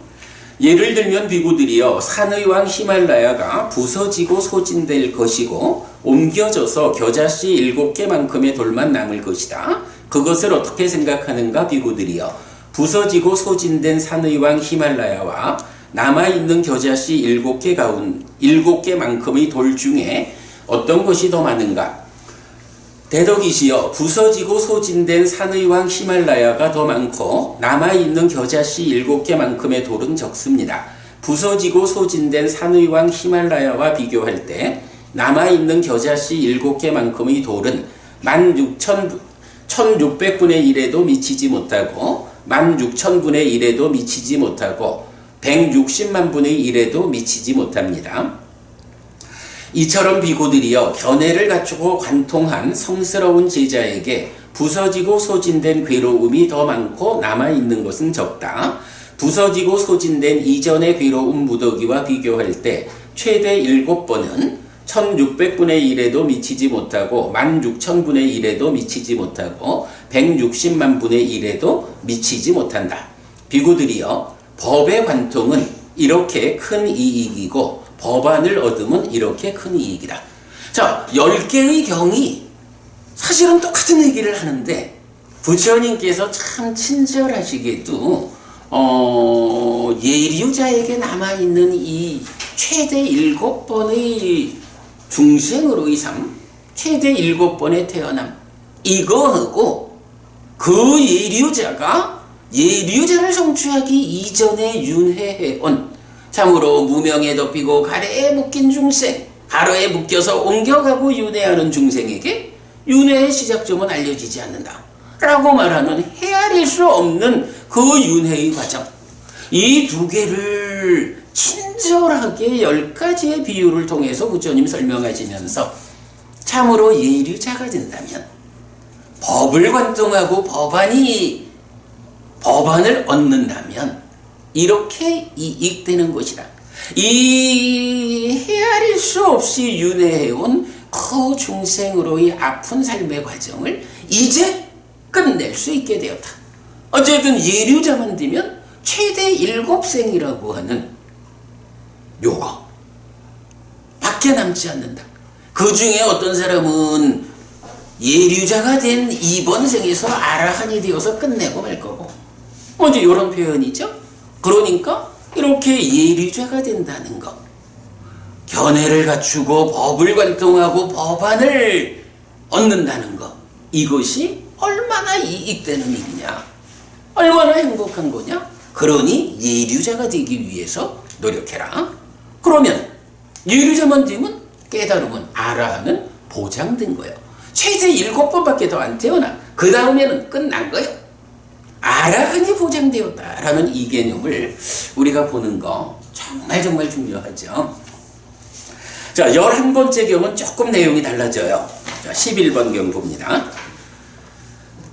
예를 들면 비구들이요, 산의 왕 히말라야가 부서지고 소진될 것이고 옮겨져서 겨자씨 7개만큼의 돌만 남을 것이다. 그것을 어떻게 생각하는가? 비구들이요, 부서지고 소진된 산의 왕 히말라야와 남아있는 겨자씨 7개만큼의 돌 중에 어떤 것이 더 많은가? 대덕이시여, 부서지고 소진된 산의 왕 히말라야가 더 많고 남아있는 겨자씨 7개만큼의 돌은 적습니다. 부서지고 소진된 산의 왕 히말라야와 비교할 때 남아있는 겨자씨 7개만큼의 돌은 16,600분의 1에도 미치지 못하고 16,000분의 1에도 미치지 못하고 160만 분의 1에도 미치지 못합니다. 이처럼 비구들이여, 견해를 갖추고 관통한 성스러운 제자에게 부서지고 소진된 괴로움이 더 많고 남아있는 것은 적다. 부서지고 소진된 이전의 괴로움 무더기와 비교할 때 최대 7번은 1600분의 1에도 미치지 못하고 16,000분의 1에도 미치지 못하고 160만 분의 1에도 미치지 못한다. 비구들이여, 법의 관통은 이렇게 큰 이익이고 법안을 얻으면 이렇게 큰 이익이다. 자, 10개의 경이 사실은 똑같은 얘기를 하는데 부처님께서 참 친절하시게도 예류자에게 남아있는 이 최대 7번의 중생으로의 삶, 최대 7번의 태어남, 이거하고 그 예류자를 성취하기 이전에 윤회해온, 참으로 무명에 덮이고 가래에 묶인 중생, 가래에 묶여서 옮겨가고 윤회하는 중생에게 윤회의 시작점은 알려지지 않는다 라고 말하는 헤아릴 수 없는 그 윤회의 과정, 이 두 개를 친절하게 10가지의 비유를 통해서 부처님 설명하시면서 참으로 예류자가 된다면 법을 관통하고 법안을 얻는다면 이렇게 이익되는 것이다. 이 헤아릴 수 없이 윤회해온 그 중생으로의 아픈 삶의 과정을 이제 끝낼 수 있게 되었다. 어쨌든 예류자만 되면 최대 7생이라고 하는 요거 밖에 남지 않는다. 그 중에 어떤 사람은 예류자가 된 이번 생에서 아라한이 되어서 끝내고 말 거고, 이제 이런 표현이죠. 그러니까 이런 이렇게 예류자가 된다는 것, 견해를 갖추고 법을 관통하고 법안을 얻는다는 것, 이것이 얼마나 이익되는 일이냐, 얼마나 행복한 거냐. 그러니 예류자가 되기 위해서 노력해라. 그러면 예류자만 되면 깨달음은 아라한은 보장된 거예요. 최대 7번밖에 더 안 태어나. 그 다음에는 끝난 거예요. 아라한이 보장되었다라는 이 개념을 우리가 보는 거 정말 중요하죠. 자, 11번째 경은 조금 내용이 달라져요. 자, 11번 경 봅니다.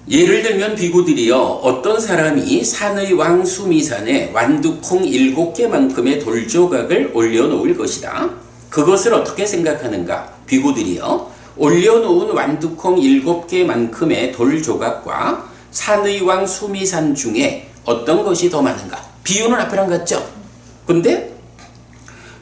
예를 들면 비구들이여, 어떤 사람이 산의 왕 수미산에 완두콩 7개만큼의 돌조각을 올려놓을 것이다. 그것을 어떻게 생각하는가? 비구들이여, 올려놓은 완두콩 7개만큼의 돌조각과 산의 왕 수미산 중에 어떤 것이 더 많은가? 비유는 앞이랑 같죠? 근데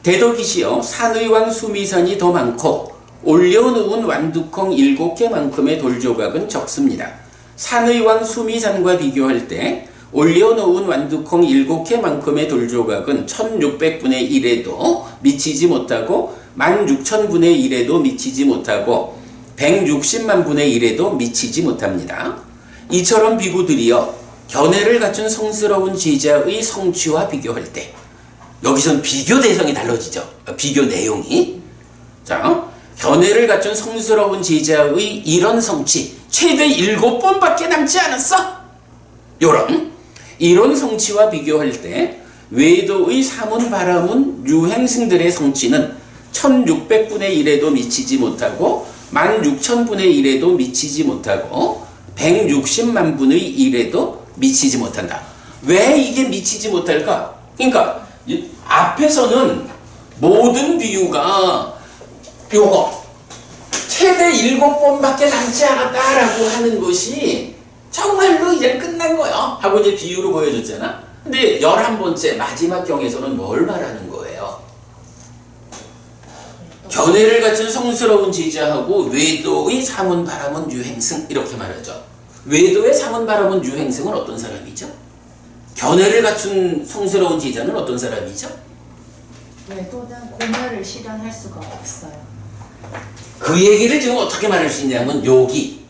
대덕이시여, 산의 왕 수미산이 더 많고 올려놓은 완두콩 7개만큼의 돌조각은 적습니다. 산의 왕 수미산과 비교할 때 올려놓은 완두콩 7개만큼의 돌조각은 1600분의 1에도 미치지 못하고 16,000분의 1에도 미치지 못하고 160만 분의 1에도 미치지 못합니다. 이처럼 비구들이여, 견해를 갖춘 성스러운 제자의 성취와 비교할 때, 여기선 비교 대상이 달라지죠. 비교 내용이. 자, 견해를 갖춘 성스러운 제자의 이런 성취, 최대 7번밖에 남지 않았어. 이런 성취와 비교할 때 외도의 사문, 바라문, 유행승들의 성취는 1600분의 1에도 미치지 못하고 16,000분의 1에도 미치지 못하고 160만 분의 1에도 미치지 못한다. 왜 이게 미치지 못할까? 그러니까 앞에서는 모든 비유가 요거 최대 7번밖에 남지 않았다라고 하는 것이 정말로 이제 끝난 거예요 하고 이제 비유로 보여줬잖아. 근데 11번째 마지막 경에서는 뭘 말하는 거예요? 견해를 갖춘 성스러운 제자하고 외도의 사문, 바라문, 유행승, 이렇게 말하죠. 외도의 사문, 바라문, 유행승은 어떤 사람이죠? 견해를 갖춘 성스러운 제자는 어떤 사람이죠? 외도는 공열을 실현할 수가 없어요. 그 얘기를 지금 어떻게 말할 수 있냐면 여기,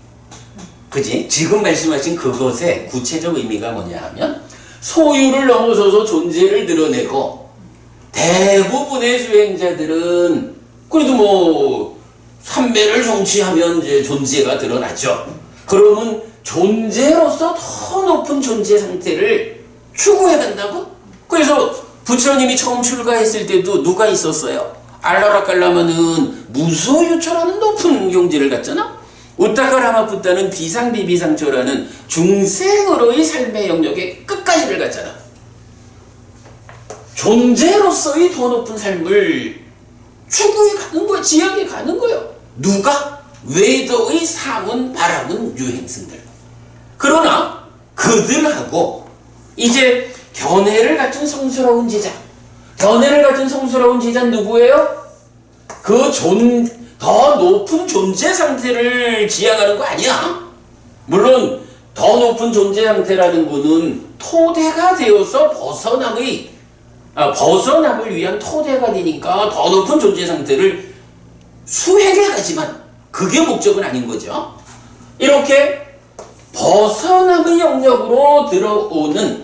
그지? 지금 말씀하신 그것의 구체적 의미가 뭐냐 하면 소유를 넘어서서 존재를 드러내고, 대부분의 수행자들은 그래도 뭐 삼매를 성취하면 이제 존재가 드러나죠. 그러면 존재로서 더 높은 존재 상태를 추구해 간다고? 그래서 부처님이 처음 출가했을 때도 누가 있었어요? 알라라칼라마는 무소유초라는 높은 경지를 갖잖아? 우타카라마푸타는 비상비비상초라는 중생으로의 삶의 영역의 끝까지를 갖잖아. 존재로서의 더 높은 삶을 추구해 가는 거야. 지향해 가는 거예요. 누가? 외도의 사문, 바라문, 유행승들. 그러나 그들하고 이제 견해를 갖춘 성스러운 제자, 견해를 갖춘 성스러운 제자는 누구예요? 더 높은 존재 상태를 지향하는 거 아니야. 물론 더 높은 존재 상태라는 거는 토대가 되어서 벗어남을 위한 토대가 되니까 더 높은 존재 상태를 수행해 가지만 그게 목적은 아닌 거죠. 이렇게 벗어남의 영역으로 들어오는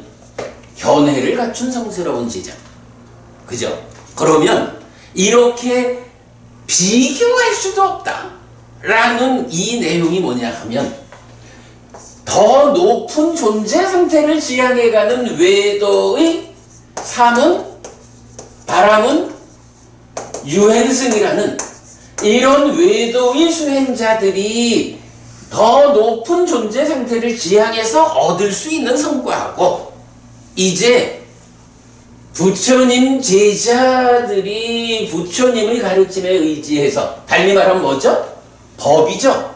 견해를 갖춘 성스러운 제자. 그죠? 그러면 이렇게 비교할 수도 없다 라는 이 내용이 뭐냐 하면, 더 높은 존재 상태를 지향해가는 외도의 사문, 바라문, 유행승이라는 이런 외도의 수행자들이 더 높은 존재 상태를 지향해서 얻을 수 있는 성과하고, 이제 부처님 제자들이 부처님의 가르침에 의지해서, 달리 말하면 뭐죠? 법이죠.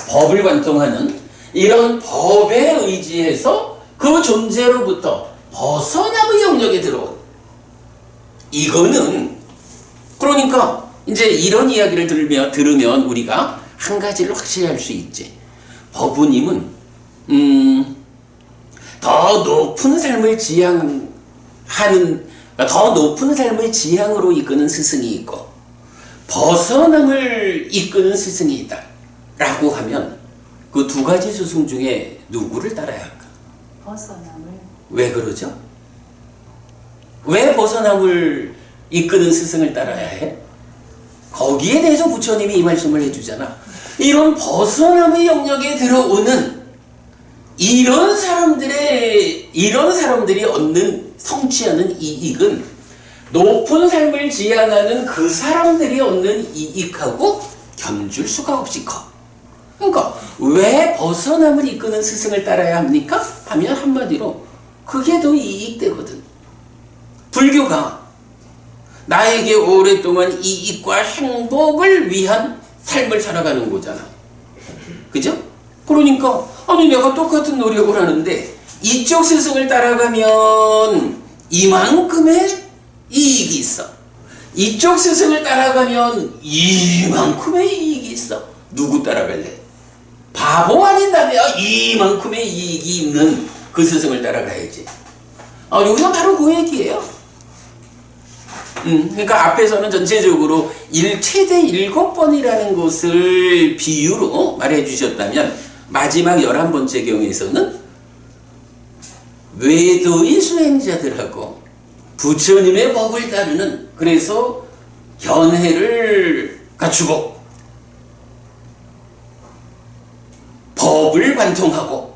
법을 관통하는 이런 법에 의지해서 그 존재로부터 벗어남의 영역에 들어온, 이거는 그러니까 이제 이런 이야기를 들으면 우리가 한 가지를 확실히 할 수 있지. 법부님은 더 높은 삶을 지향하는 하는 더 높은 삶의 지향으로 이끄는 스승이 있고 벗어남을 이끄는 스승이 있다 라고 하면 그 두 가지 스승 중에 누구를 따라야 할까? 벗어남을. 왜 그러죠? 왜 벗어남을 이끄는 스승을 따라야 해? 거기에 대해서 부처님이 이 말씀을 해주잖아. 이런 벗어남의 영역에 들어오는 이런 사람들이 얻는 성취하는 이익은 높은 삶을 지향하는 그 사람들이 얻는 이익하고 견줄 수가 없이 커. 그러니까 왜 벗어남을 이끄는 스승을 따라야 합니까? 하면 한마디로 그게 더 이익되거든. 불교가 나에게 오랫동안 이익과 행복을 위한 삶을 살아가는 거잖아. 그죠? 그러니까 아니 내가 똑같은 노력을 하는데 이쪽 스승을 따라가면 이만큼의 이익이 있어. 이쪽 스승을 따라가면 이만큼의 이익이 있어. 누구 따라갈래? 바보 아닌다며. 이만큼의 이익이 있는 그 스승을 따라가야지. 여기서 바로 그 얘기예요. 그러니까 앞에서는 전체적으로 최대 7번이라는 것을 비유로 말해 주셨다면 마지막 11번째 경에서는 외도의 수행자들하고 부처님의 법을 따르는, 그래서 견해를 갖추고 법을 관통하고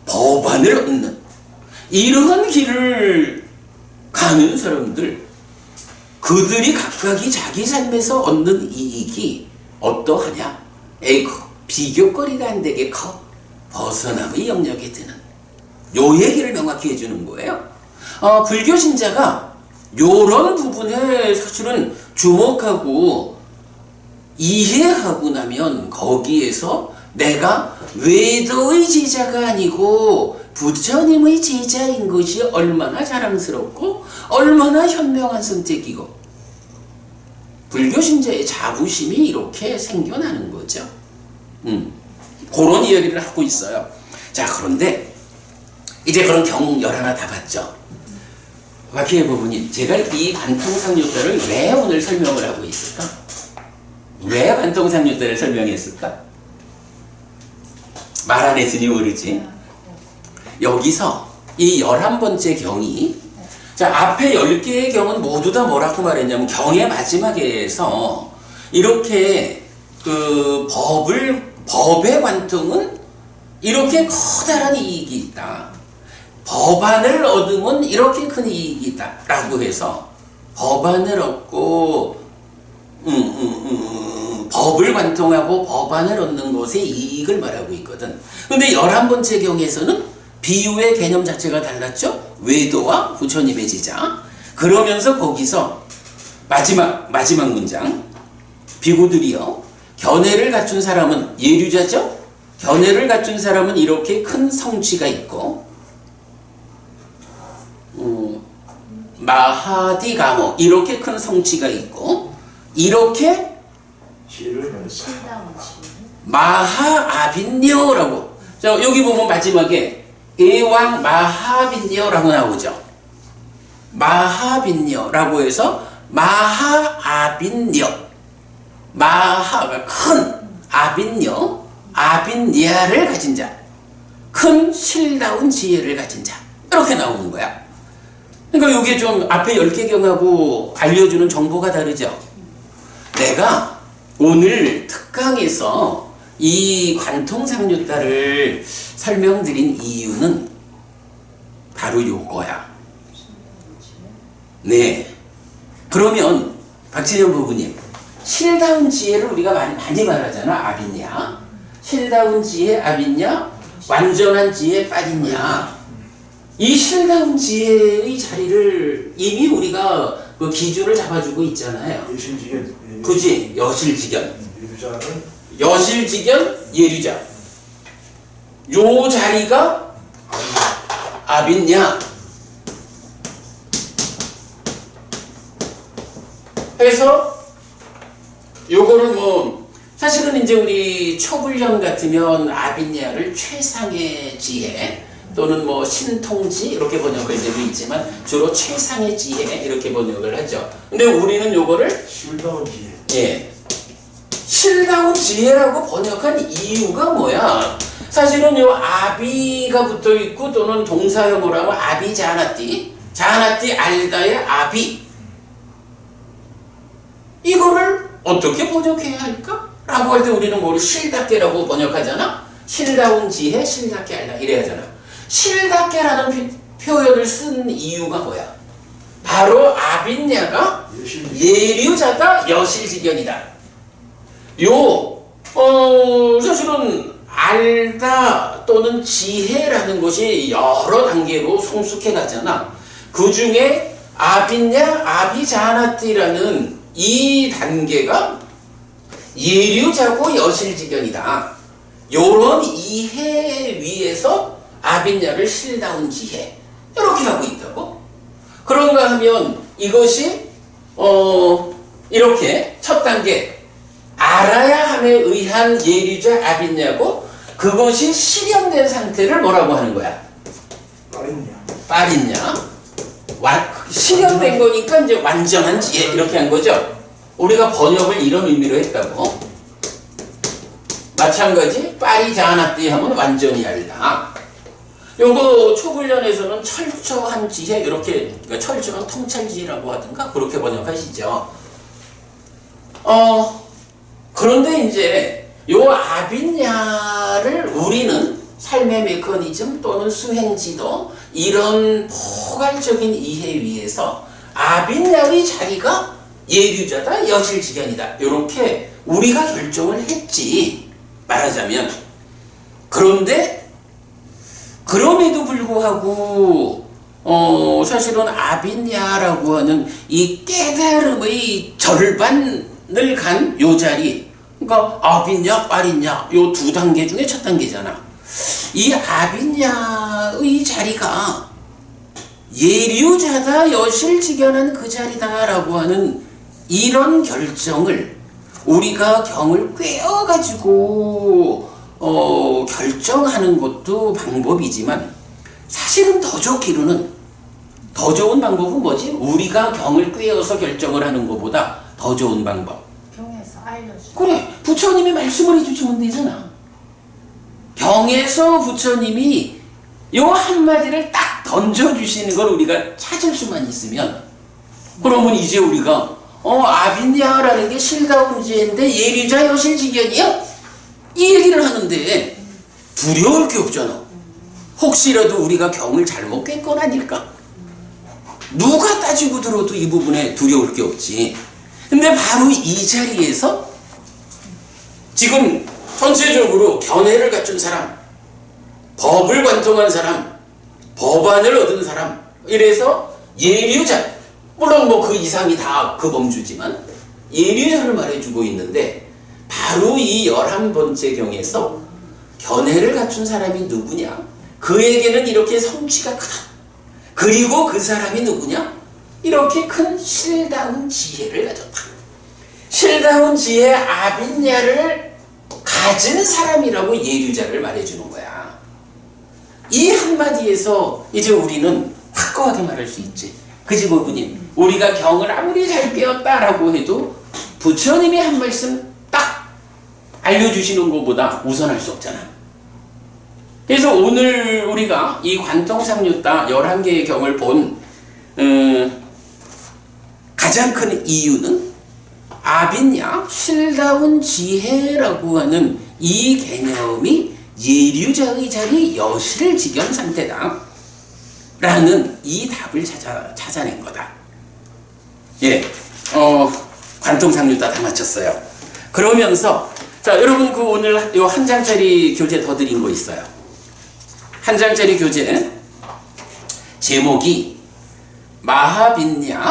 법안을 얻는 이러한 길을 가는 사람들, 그들이 각각이 자기 삶에서 얻는 이익이 어떠하냐? 에이코, 비교거리가 안 되게 커. 벗어남의 영역에 드는 요 얘기를 명확히 해주는 거예요. 불교 신자가 요런 부분에 사실은 주목하고 이해하고 나면 거기에서 내가 외도의 제자가 아니고 부처님의 제자인 것이 얼마나 자랑스럽고 얼마나 현명한 선택이고, 불교 신자의 자부심이 이렇게 생겨나는 거죠. 그런 이야기를 하고 있어요. 자, 그런데 이제 그런 경 11 다 봤죠. 박희애 부부님, 제가 이 관통상유자를 왜 오늘 설명을 하고 있을까? 왜 관통상유자를 설명했을까? 말 안 했으니 모르지. 여기서 이 11번째 경이, 자, 앞에 10개의 경은 모두 다 뭐라고 말했냐면 경의 마지막에서 이렇게 그 법의 관통은 이렇게 커다란 이익이 있다. 법안을 얻으면 이렇게 큰 이익이 있다. 라고 해서 법안을 얻고 법을 관통하고 법안을 얻는 것의 이익을 말하고 있거든. 근데 11번째 경에서는 비유의 개념 자체가 달랐죠? 외도와 부처님의 제자. 그러면서 거기서 마지막 문장, 비구들이여 견해를 갖춘 사람은 예류자죠? 견해를 갖춘 사람은 이렇게 큰 성취가 있고, 마하디가모, 이렇게 큰 성취가 있고, 이렇게 마하아빈녀라고. 자, 여기 보면 마지막에 에왕 마하빈녀라고 나오죠. 마하빈녀라고 해서 마하아빈녀, 마하가 큰, 아빈녀, 아빈니아를 가진 자, 큰 실다운 지혜를 가진 자, 이렇게 나오는 거야. 그러니까 이게 좀 앞에 10개 경하고 알려주는 정보가 다르죠. 내가 오늘 특강에서 이 관통상유자를 설명드린 이유는 바로 요거야. 네. 그러면 박진영 부부님, 실다운 지혜를 우리가 많이 말하잖아. 아빈냐? 실다운 지혜 아빈냐? 완전한 지혜 빠진냐? 이 실다운 지혜의 자리를 이미 우리가 그 기준을 잡아주고 있잖아요. 여실지견. 그지? 여실지견. 예류자는 여실지견, 예류자. 요 자리가 아빈냐? 해서 요거를 뭐 사실은 이제 우리 초불형 같으면 아빈냐를 최상의 지혜, 또는 뭐 신통지 이렇게 번역할 때도 있지만 주로 최상의 지혜 이렇게 번역을 하죠. 근데 우리는 요거를 실다운 지혜. 예, 실다운 지혜라고 번역한 이유가 뭐야? 사실은 요 아비가 붙어 있고 또는 동사형으로 하면 아비자나띠, 자나띠 알다의 아비, 이거를 어떻게 번역해야 할까? 라고 할 때 우리는 뭘 실답게라고 번역하잖아? 실다운 지혜, 실답게 알다 이래야 하잖아. 실답게라는 표현을 쓴 이유가 뭐야? 바로 아빈야가 예류자다 여실지견이다. 사실은 알다 또는 지혜라는 것이 여러 단계로 성숙해 가잖아. 그 중에 아빈야, 아비자나띠라는 이 단계가 예류자고 여실지견이다. 요런 이해 위에서 아빈야를 실다운 지혜 이렇게 하고 있다고? 그런가 하면 이것이 이렇게 첫 단계 알아야 함에 의한 예류자 아빈야고 그것이 실현된 상태를 뭐라고 하는 거야? 빠린냐? 실현된 거니까 이제 완전한 지혜 이렇게 한 거죠. 우리가 번역을 이런 의미로 했다고. 마찬가지 빠리자나띠 하면 완전히 알다. 요거 초불련에서는 철저한 지혜 이렇게, 그러니까 철저한 통찰지혜라고 하든가 그렇게 번역하시죠. 그런데 이제 요 아빈야를 우리는 삶의 메커니즘 또는 수행지도 이런 포괄적인 이해 위에서 아빈야의 자리가 예류자다 여실지견이다 이렇게 우리가 결정을 했지 말하자면. 그런데 그럼에도 불구하고 사실은 아빈야라고 하는 이 깨달음의 절반을 간 요 자리, 그러니까 아빈야, 빠린야 요 두 단계 중에 첫 단계잖아. 이 아빈야의 자리가 예류자다 여실지견한 그 자리다라고 하는 이런 결정을 우리가 경을 꿰어가지고 결정하는 것도 방법이지만 사실은 더 좋기로는 더 좋은 방법은 뭐지? 우리가 경을 꿰어서 결정을 하는 것보다 더 좋은 방법. 경에서 알려줘. 그래, 부처님이 말씀을 해주시면 되잖아. 경에서 부처님이 요 한마디를 딱 던져주시는 걸 우리가 찾을 수만 있으면 그러면 이제 우리가 아빈야라는 게 실다운 지혜인데 예류자 여실지견이야? 이 얘기를 하는데 두려울 게 없잖아. 혹시라도 우리가 경을 잘못 깼건 아닐까? 누가 따지고 들어도 이 부분에 두려울 게 없지. 근데 바로 이 자리에서 지금 전체적으로 견해를 갖춘 사람, 법을 관통한 사람, 법안을 얻은 사람, 이래서 예류자, 물론 뭐 그 이상이 다 그 범주지만 예류자를 말해주고 있는데 바로 이 11번째 경에서 견해를 갖춘 사람이 누구냐? 그에게는 이렇게 성취가 크다. 그리고 그 사람이 누구냐? 이렇게 큰 실다운 지혜를 가졌다. 실다운 지혜 아빈야를 가진 사람이라고 예류자를 말해주는 거야. 이 한마디에서 이제 우리는 확고하게 말할 수 있지. 그지 부부님? 우리가 경을 아무리 잘 배웠다라고 해도 부처님이 한 말씀 딱 알려주시는 것보다 우선할 수 없잖아. 그래서 오늘 우리가 이 관통상류다 11개의 경을 본 가장 큰 이유는 아빈야, 실다운 지혜라고 하는 이 개념이 예류자의 자리 여실지견 상태다 라는 이 답을 찾아낸 거다. 예, 관통상류다 다 마쳤어요. 그러면서 자, 여러분 그 오늘 요 한 장짜리 교재 더 드린 거 있어요. 한 장짜리 교재 제목이 마하빈야의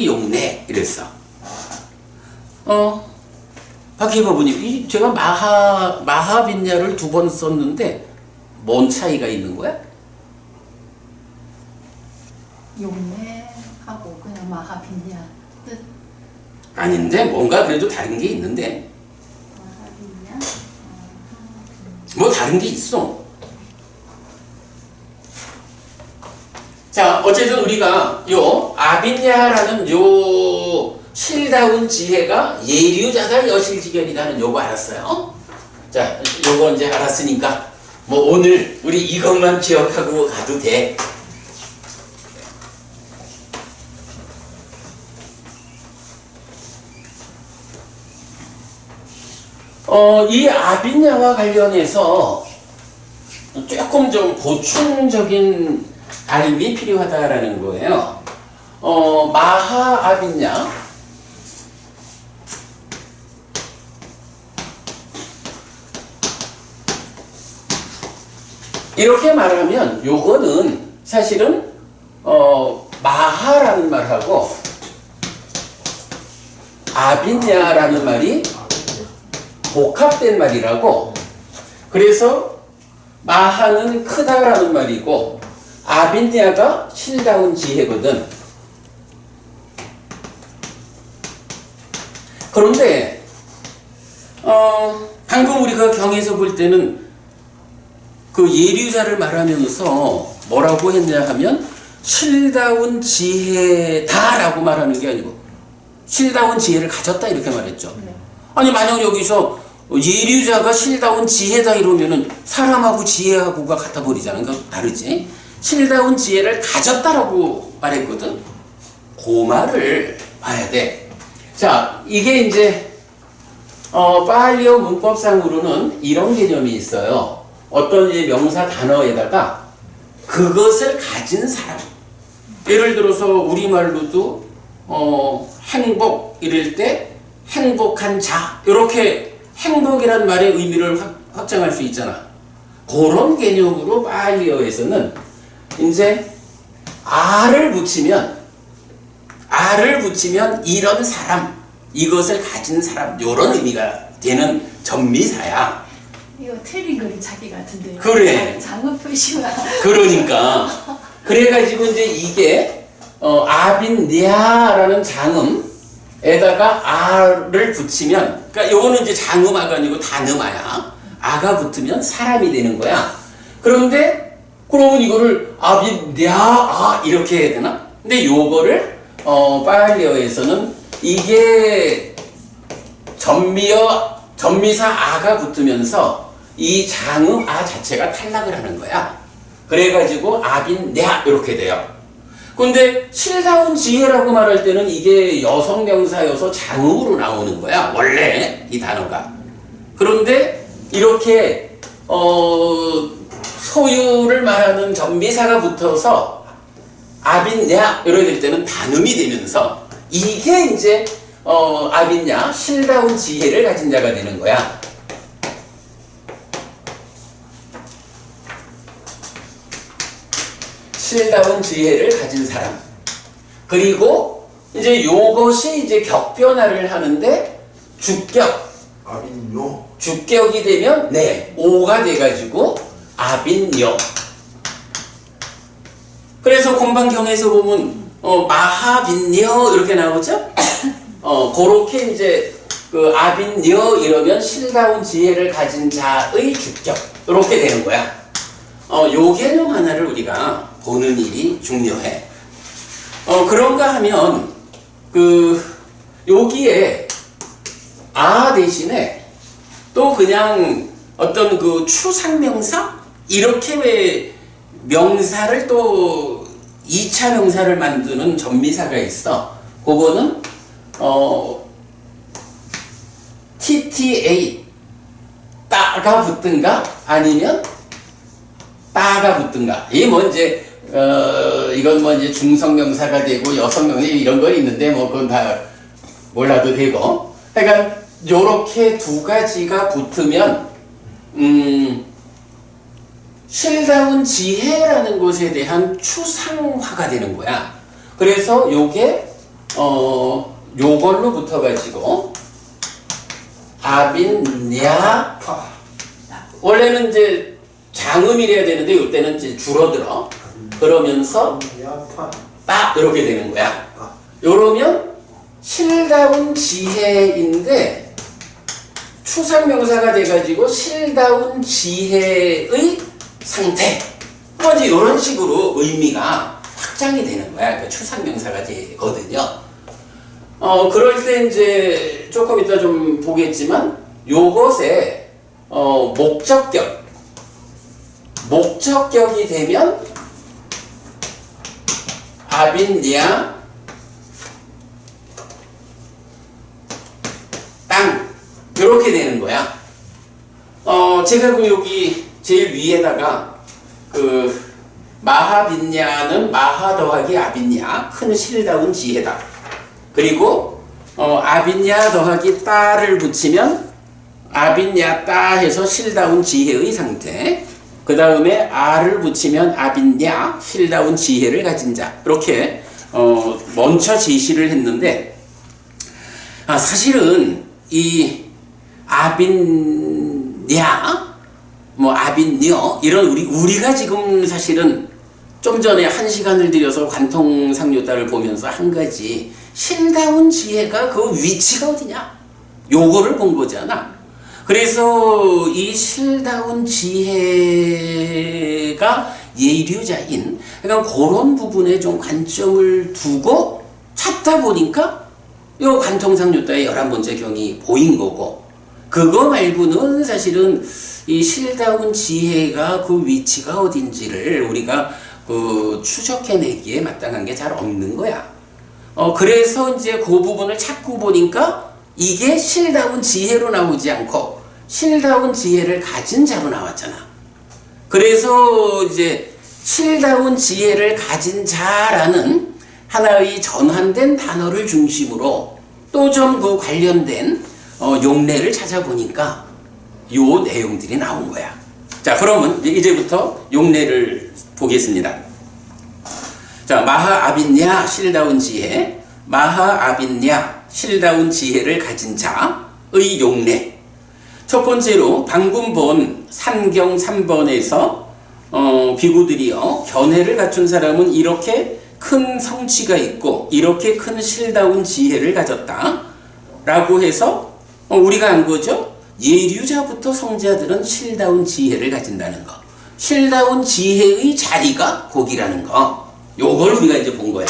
용례 이랬어. 박희바부님, 제가 마하빈야를 2번 썼는데 뭔 차이가 있는 거야? 용례하고 그냥 마하빈야 뜻. 아닌데 뭔가 그래도 다른 게 있는데. 마하빈야? 뭐 다른 게 있어. 자, 어쨌든 우리가 요 아빈야라는 요 실다운 지혜가 예류자가 여실지견이라는 요거 알았어요. 자, 요거 이제 알았으니까 뭐 오늘 우리 이것만 기억하고 가도 돼. 이 아빈야와 관련해서 조금 좀 보충적인 알림이 필요하다라는 거예요. 마하 아빈야. 이렇게 말하면 요거는 사실은 마하라는 말하고 아빈야라는 말이 복합된 말이라고. 그래서 마하는 크다라는 말이고 아빈야가 실다운 지혜거든. 그런데 방금 우리가 경에서 볼 때는 그 예류자를 말하면서 뭐라고 했냐 하면 실다운 지혜다라고 말하는 게 아니고 실다운 지혜를 가졌다 이렇게 말했죠. 아니 만약 여기서 예류자가 실다운 지혜다 이러면은 사람하고 지혜하고가 같아 버리잖아. 그러니까 다르지. 실다운 지혜를 가졌다라고 말했거든. 그 말을 봐야 돼. 자, 이게 이제 파알리어 문법상으로는 이런 개념이 있어요. 어떤 이제 명사 단어에다가 그것을 가진 사람. 예를 들어서 우리말로도 행복 이럴 때 행복한 자 이렇게 행복이란 말의 의미를 확장할 수 있잖아. 그런 개념으로 파알리어에서는 이제 아를 붙이면 이런 사람, 이것을 가진 사람 이런 의미가 되는 전미사야. 이거 틀린 그림 찾기 같은데요. 그래. 장어 표시와. 그러니까 그래가지고 이제 이게 아빈니아라는 장음에다가 아를 붙이면, 그러니까 요거는 이제 장음아가 아니고 단음아야. 아가 붙으면 사람이 되는 거야. 그런데 그러면 이거를 아빈니아 아 이렇게 해야 되나? 근데 요거를 파알리어에서는 이게 전미사 아가 붙으면서 이 장음 아 자체가 탈락을 하는 거야. 그래가지고 아빈냐 이렇게 돼요. 근데 실다운 지혜라고 말할 때는 이게 여성 명사여서 장음으로 나오는 거야. 원래 이 단어가. 그런데 이렇게 소유를 말하는 전미사가 붙어서 아빈냐 이렇게 될 때는 단음이 되면서 이게 이제 아빈냐 실다운 지혜를 가진 자가 되는 거야. 실다운 지혜를 가진 사람. 그리고 이제 요것이 이제 격변화를 하는데 주격. 아빈요. 주격이 되면 네 오가 돼가지고 아빈요. 그래서 공방경에서 보면 마하빈요 이렇게 나오죠. 그렇게 이제 그 아빈요 이러면 실다운 지혜를 가진 자의 주격 이렇게 되는 거야. 요 개념 하나를 우리가 보는 일이 중요해. 그런가 하면 여기에 아 대신에 또 그냥 어떤 그 추상명사 이렇게 왜 명사를 또 2차 명사를 만드는 전미사가 있어. 그거는 TTA 따가 붙든가 아니면 따가 붙든가. 이게 뭐 이제 이건 뭐 이제 중성명사가 되고 여성명사 이런 거 있는데 뭐 그건 다 몰라도 되고. 그러니까 요렇게 두 가지가 붙으면 실다운 지혜라는 것에 대한 추상화가 되는 거야. 그래서 요게 요걸로 붙어가지고 아빈냐 원래는 이제 장음이래야 되는데 이때는 이제 줄어들어. 그러면서 딱 이렇게 되는 거야. 요러면 실다운 지혜인데 추상명사가 돼가지고 실다운 지혜의 상태. 뭐 이제 이런 식으로 의미가 확장이 되는 거야. 그러니까 추상명사가 되거든요. 그럴 때 이제 조금 이따 좀 보겠지만 요것에 목적격이 되면 아빈냐 땅 이렇게 되는 거야. 제가 그 여기 제일 위에다가 그 마하빈냐는 마하 더하기 아빈냐 큰 실다운 지혜다. 그리고 아빈냐 더하기 따를 붙이면 아빈냐 따 해서 실다운 지혜의 상태. 그 다음에 아를 붙이면 아빈냐 실다운 지혜를 가진 자. 이렇게 먼저 제시를 했는데 사실은 이 아빈냐 아빈녀 이런 우리가 지금 사실은 좀 전에 1시간을 들여서 관통상류다를 보면서 한 가지 실다운 지혜가 그 위치가 어디냐 요거를 본 거잖아. 그래서 이 실다운 지혜가 예류자인 그러니까 그런 부분에 좀 관점을 두고 찾다 보니까 요 관통상류다의 11번째 경이 보인 거고, 그거 말고는 사실은 이 실다운 지혜가 그 위치가 어딘지를 우리가 추적해내기에 마땅한 게 잘 없는 거야. 그래서 이제 그 부분을 찾고 보니까 이게 실다운 지혜로 나오지 않고 실다운 지혜를 가진 자로 나왔잖아. 그래서 이제 실다운 지혜를 가진 자라는 하나의 전환된 단어를 중심으로 또 좀 그 관련된 용례를 찾아보니까 요 내용들이 나온 거야. 자, 그러면 이제부터 용례를 보겠습니다. 자, 마하 아빈냐 실다운 지혜, 마하 아빈냐 실다운 지혜를 가진 자의 용례. 첫 번째로 방금 본 산경 3번에서 비구들이요 견해를 갖춘 사람은 이렇게 큰 성취가 있고 이렇게 큰 실다운 지혜를 가졌다 라고 해서 우리가 안 거죠. 예류자부터 성자들은 실다운 지혜를 가진다는 거, 실다운 지혜의 자리가 거기라는 거, 요걸 우리가 이제 본 거야.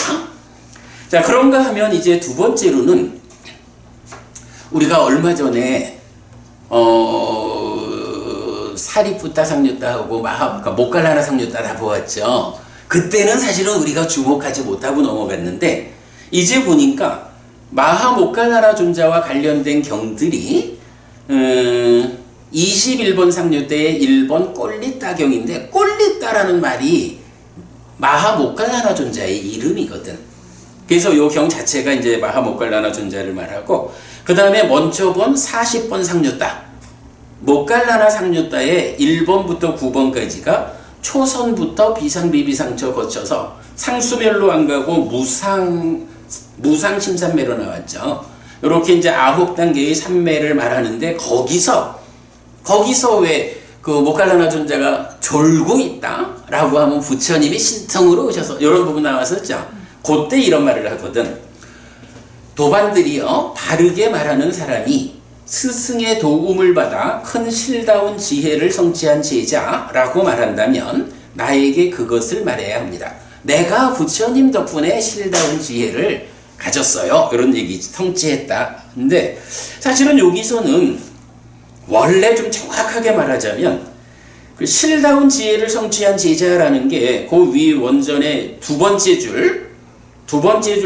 자, 그런가 하면 이제 두 번째로는 우리가 얼마 전에 사리푸타 상류다하고 그러니까 모갈라나 상류다 다 보았죠. 그때는 사실은 우리가 주목하지 못하고 넘어갔는데 이제 보니까 마하 모갈라나 존자와 관련된 경들이 21번 상류대의 1번 꼴리따경인데, 꼴리따라는 말이 마하 모갈라나 존자의 이름이거든. 그래서 요 경 자체가 이제 마하 모갈라나 존자를 말하고, 그 다음에 먼저 본 40번 상류따, 모갈라나 상류따의 1번부터 9번까지가 초선부터 비상비비상처 거쳐서 상수멸로 안 가고 무상심산매로 나왔죠. 이렇게 이제 9단계의 산매를 말하는데, 거기서 왜 그 모갈라나 존자가 졸고 있다라고 하면 부처님이 신통으로 오셔서 이런 부분 나왔었죠. 그때 이런 말을 하거든. 도반들이요 바르게 말하는 사람이 스승의 도움을 받아 큰 실다운 지혜를 성취한 제자라고 말한다면 나에게 그것을 말해야 합니다. 내가 부처님 덕분에 실다운 지혜를 가졌어요. 이런 얘기, 성취했다. 근데 사실은 여기서는 원래 좀 정확하게 말하자면 그 실다운 지혜를 성취한 제자라는 게 그 위 원전의 두 번째 줄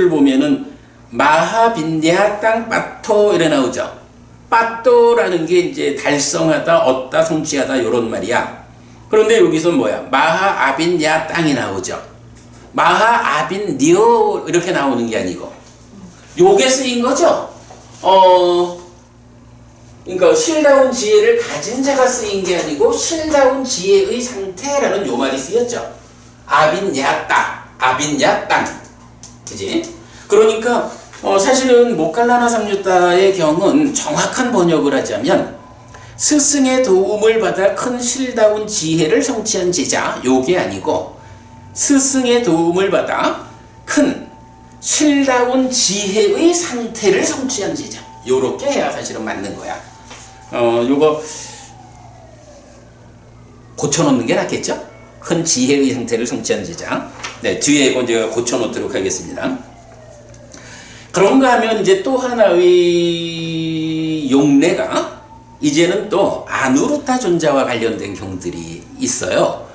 보면은 마하빈냐 땅 빠토 이래 나오죠. 빠또라는 게 이제 달성하다, 얻다, 성취하다 이런 말이야. 그런데 여기서 뭐야? 마하 아빈야 땅이 나오죠. 마하 아빈니오 이렇게 나오는 게 아니고 요게 쓰인 거죠. 그러니까 실다운 지혜를 가진 자가 쓰인 게 아니고 실다운 지혜의 상태라는 요 말이 쓰였죠. 아빈야 땅, 그지? 그러니까 사실은 모갈라나 상류다의 경은 정확한 번역을 하자면 스승의 도움을 받아 큰 실다운 지혜를 성취한 제자, 요게 아니고 스승의 도움을 받아 큰 실다운 지혜의 상태를 성취한 제자, 요렇게 해야 사실은 맞는 거야. 요거 고쳐놓는 게 낫겠죠? 큰 지혜의 상태를 성취한 제자. 네, 뒤에 이거 제가 고쳐놓도록 하겠습니다. 그런가 하면 이제 또 하나의 용례가 이제는 또 아누루타 존자와 관련된 경들이 있어요.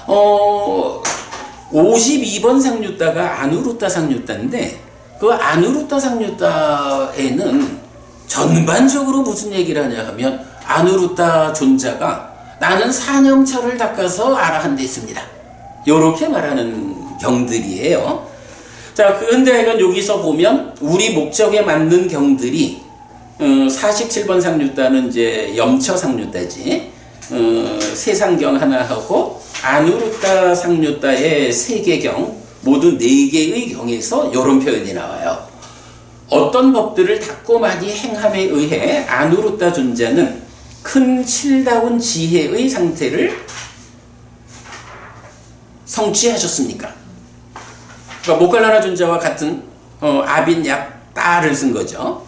52번 상류따가 아누루타 상류따인데 그 아누루타 상류따에는 전반적으로 무슨 얘기를 하냐 하면 아누루타 존자가 나는 사념처를 닦아서 아라한댔습니다. 요렇게 말하는 경들이에요. 자, 그런데 여기서 보면 우리 목적에 맞는 경들이 47번 상류따는 이제 염처 상류따지. 세상경 하나 하고 아누루타 상류따의 3개경 모두 4개의 경에서 이런 표현이 나와요. 어떤 법들을 닦고 많이 행함에 의해 아누루타 존자는 큰 칠다운 지혜의 상태를 성취하셨습니까? 그러니까 모칼라나 존자와 같은 아빈약 따를 쓴 거죠.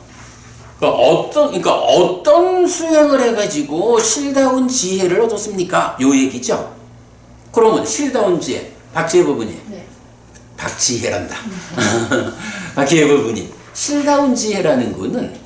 그러니까 어떤 수행을 해가지고 실다운 지혜를 얻었습니까? 요 얘기죠. 그러면 실다운 지혜, 박지혜 부부님. 네. 박지혜란다. 박지혜 부부님. 실다운 지혜라는 거는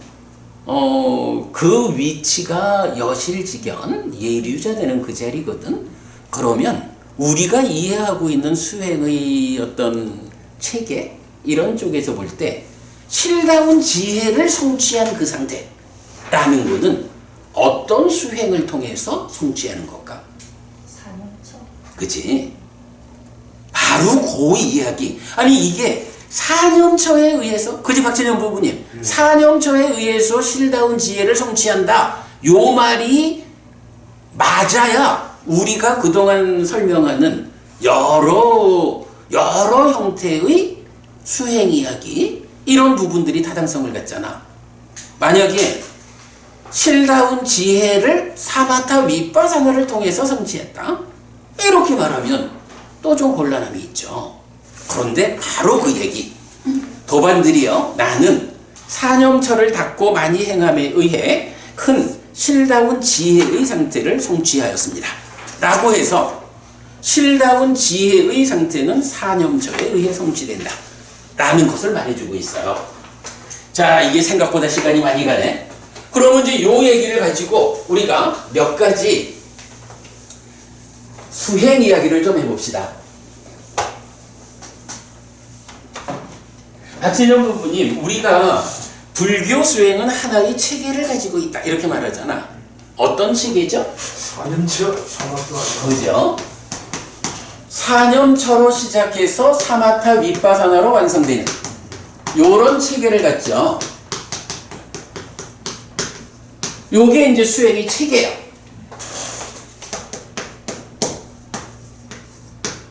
그 위치가 여실직연 예류자 되는 그 자리거든. 그러면 우리가 이해하고 있는 수행의 어떤 체계 이런 쪽에서 볼 때 실다운 지혜를 성취한 그 상태라는 것은 어떤 수행을 통해서 성취하는 걸까? 사념처. 그치? 바로 그 이야기. 아니 이게 사념처에 의해서, 그지 박진영 부부님? 사념처에 의해서 실다운 지혜를 성취한다. 요 말이 맞아야 우리가 그동안 설명하는 여러 형태의 수행 이야기 이런 부분들이 타당성을 갖잖아. 만약에 실다운 지혜를 사마타 윗바사나를 통해서 성취했다. 이렇게 말하면 또 좀 곤란함이 있죠. 그런데 바로 그 얘기. 도반들이요. 나는 사념처를 닦고 많이 행함에 의해 큰 실다운 지혜의 상태를 성취하였습니다. 라고 해서 실다운 지혜의 상태는 사념처에 의해 성취된다. 라는 것을 말해주고 있어요. 자, 이게 생각보다 시간이 많이 가네. 그러면 이제 요 얘기를 가지고 우리가 몇 가지 수행 이야기를 좀 해봅시다. 박진영 부부님, 우리가 불교 수행은 하나의 체계를 가지고 있다. 이렇게 말하잖아. 어떤 체계죠? 사념처 사마타. 그죠? 사념처로 시작해서 사마타 윗바사나로 완성되는 요런 체계를 갖죠. 요게 이제 수행의 체계예요.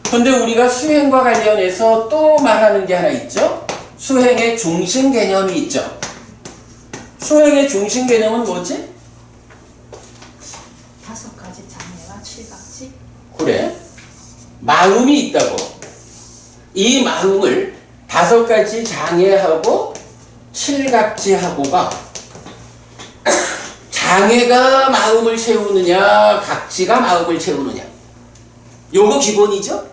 근데 우리가 수행과 관련해서 또 말하는 게 하나 있죠. 수행의 중심 개념이 있죠. 수행의 중심 개념은 뭐지? 5가지 장애와 7각지. 그래. 마음이 있다고. 이 마음을 5가지 장애하고 7각지하고가 장애가 마음을 채우느냐, 각지가 마음을 채우느냐. 요거 기본이죠?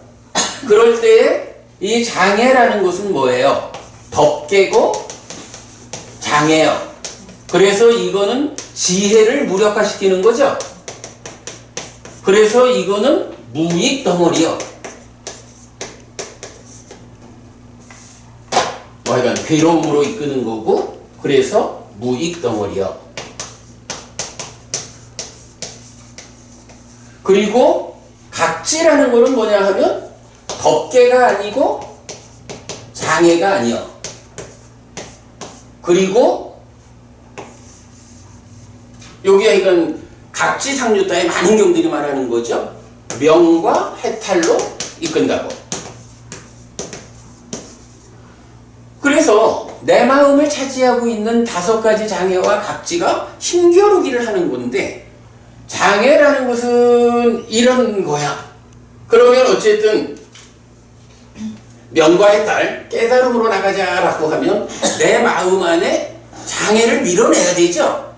그럴 때 이 장애라는 것은 뭐예요? 덮개고 장애요. 그래서 이거는 지혜를 무력화시키는 거죠? 그래서 이거는 무익 덩어리요. 약간 괴로움으로 이끄는 거고, 그래서 무익 덩어리요. 그리고 각지라는 거는 뭐냐 하면 덮개가 아니고 장애가 아니요. 그리고 여기가 이건 각지상류따의 많은 경들이 말하는 거죠. 명과 해탈로 이끈다고. 그래서 내 마음을 차지하고 있는 5가지 장애와 각지가 힘겨루기를 하는 건데, 장애라는 것은 이런 거야. 그러면 어쨌든 명과 해탈, 깨달음으로 나가자라고 하면 내 마음 안에 장애를 밀어내야 되죠.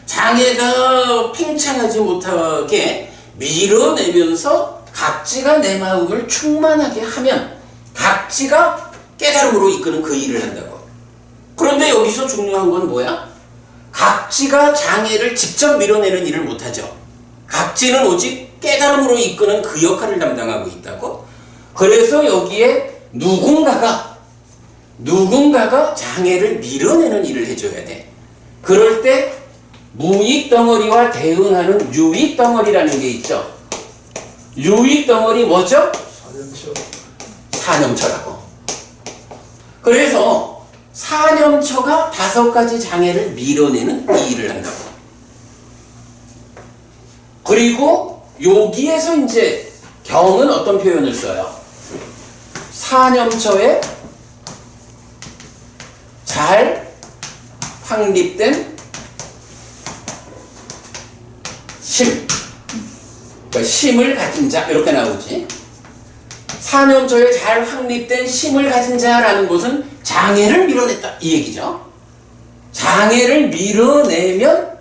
장애가 팽창하지 못하게 밀어내면서 각지가 내 마음을 충만하게 하면 각지가 깨달음으로 이끄는 그 일을 한다고. 그런데 여기서 중요한 건 뭐야? 각지가 장애를 직접 밀어내는 일을 못하죠. 각지는 오직 깨달음으로 이끄는 그 역할을 담당하고 있다고. 그래서 여기에 누군가가 장애를 밀어내는 일을 해줘야 돼. 그럴 때 무익 덩어리와 대응하는 유익 덩어리라는 게 있죠. 유익 덩어리 뭐죠? 사념처라고. 그래서 사념처가 5가지 장애를 밀어내는 이 일을 한다고. 그리고 여기에서 이제 경은 어떤 표현을 써요? 사념처에 잘 확립된 심, 그러니까 심을 가진 자, 이렇게 나오지. 사념처에 잘 확립된 심을 가진 자라는 것은 장애를 밀어냈다 이 얘기죠. 장애를 밀어내면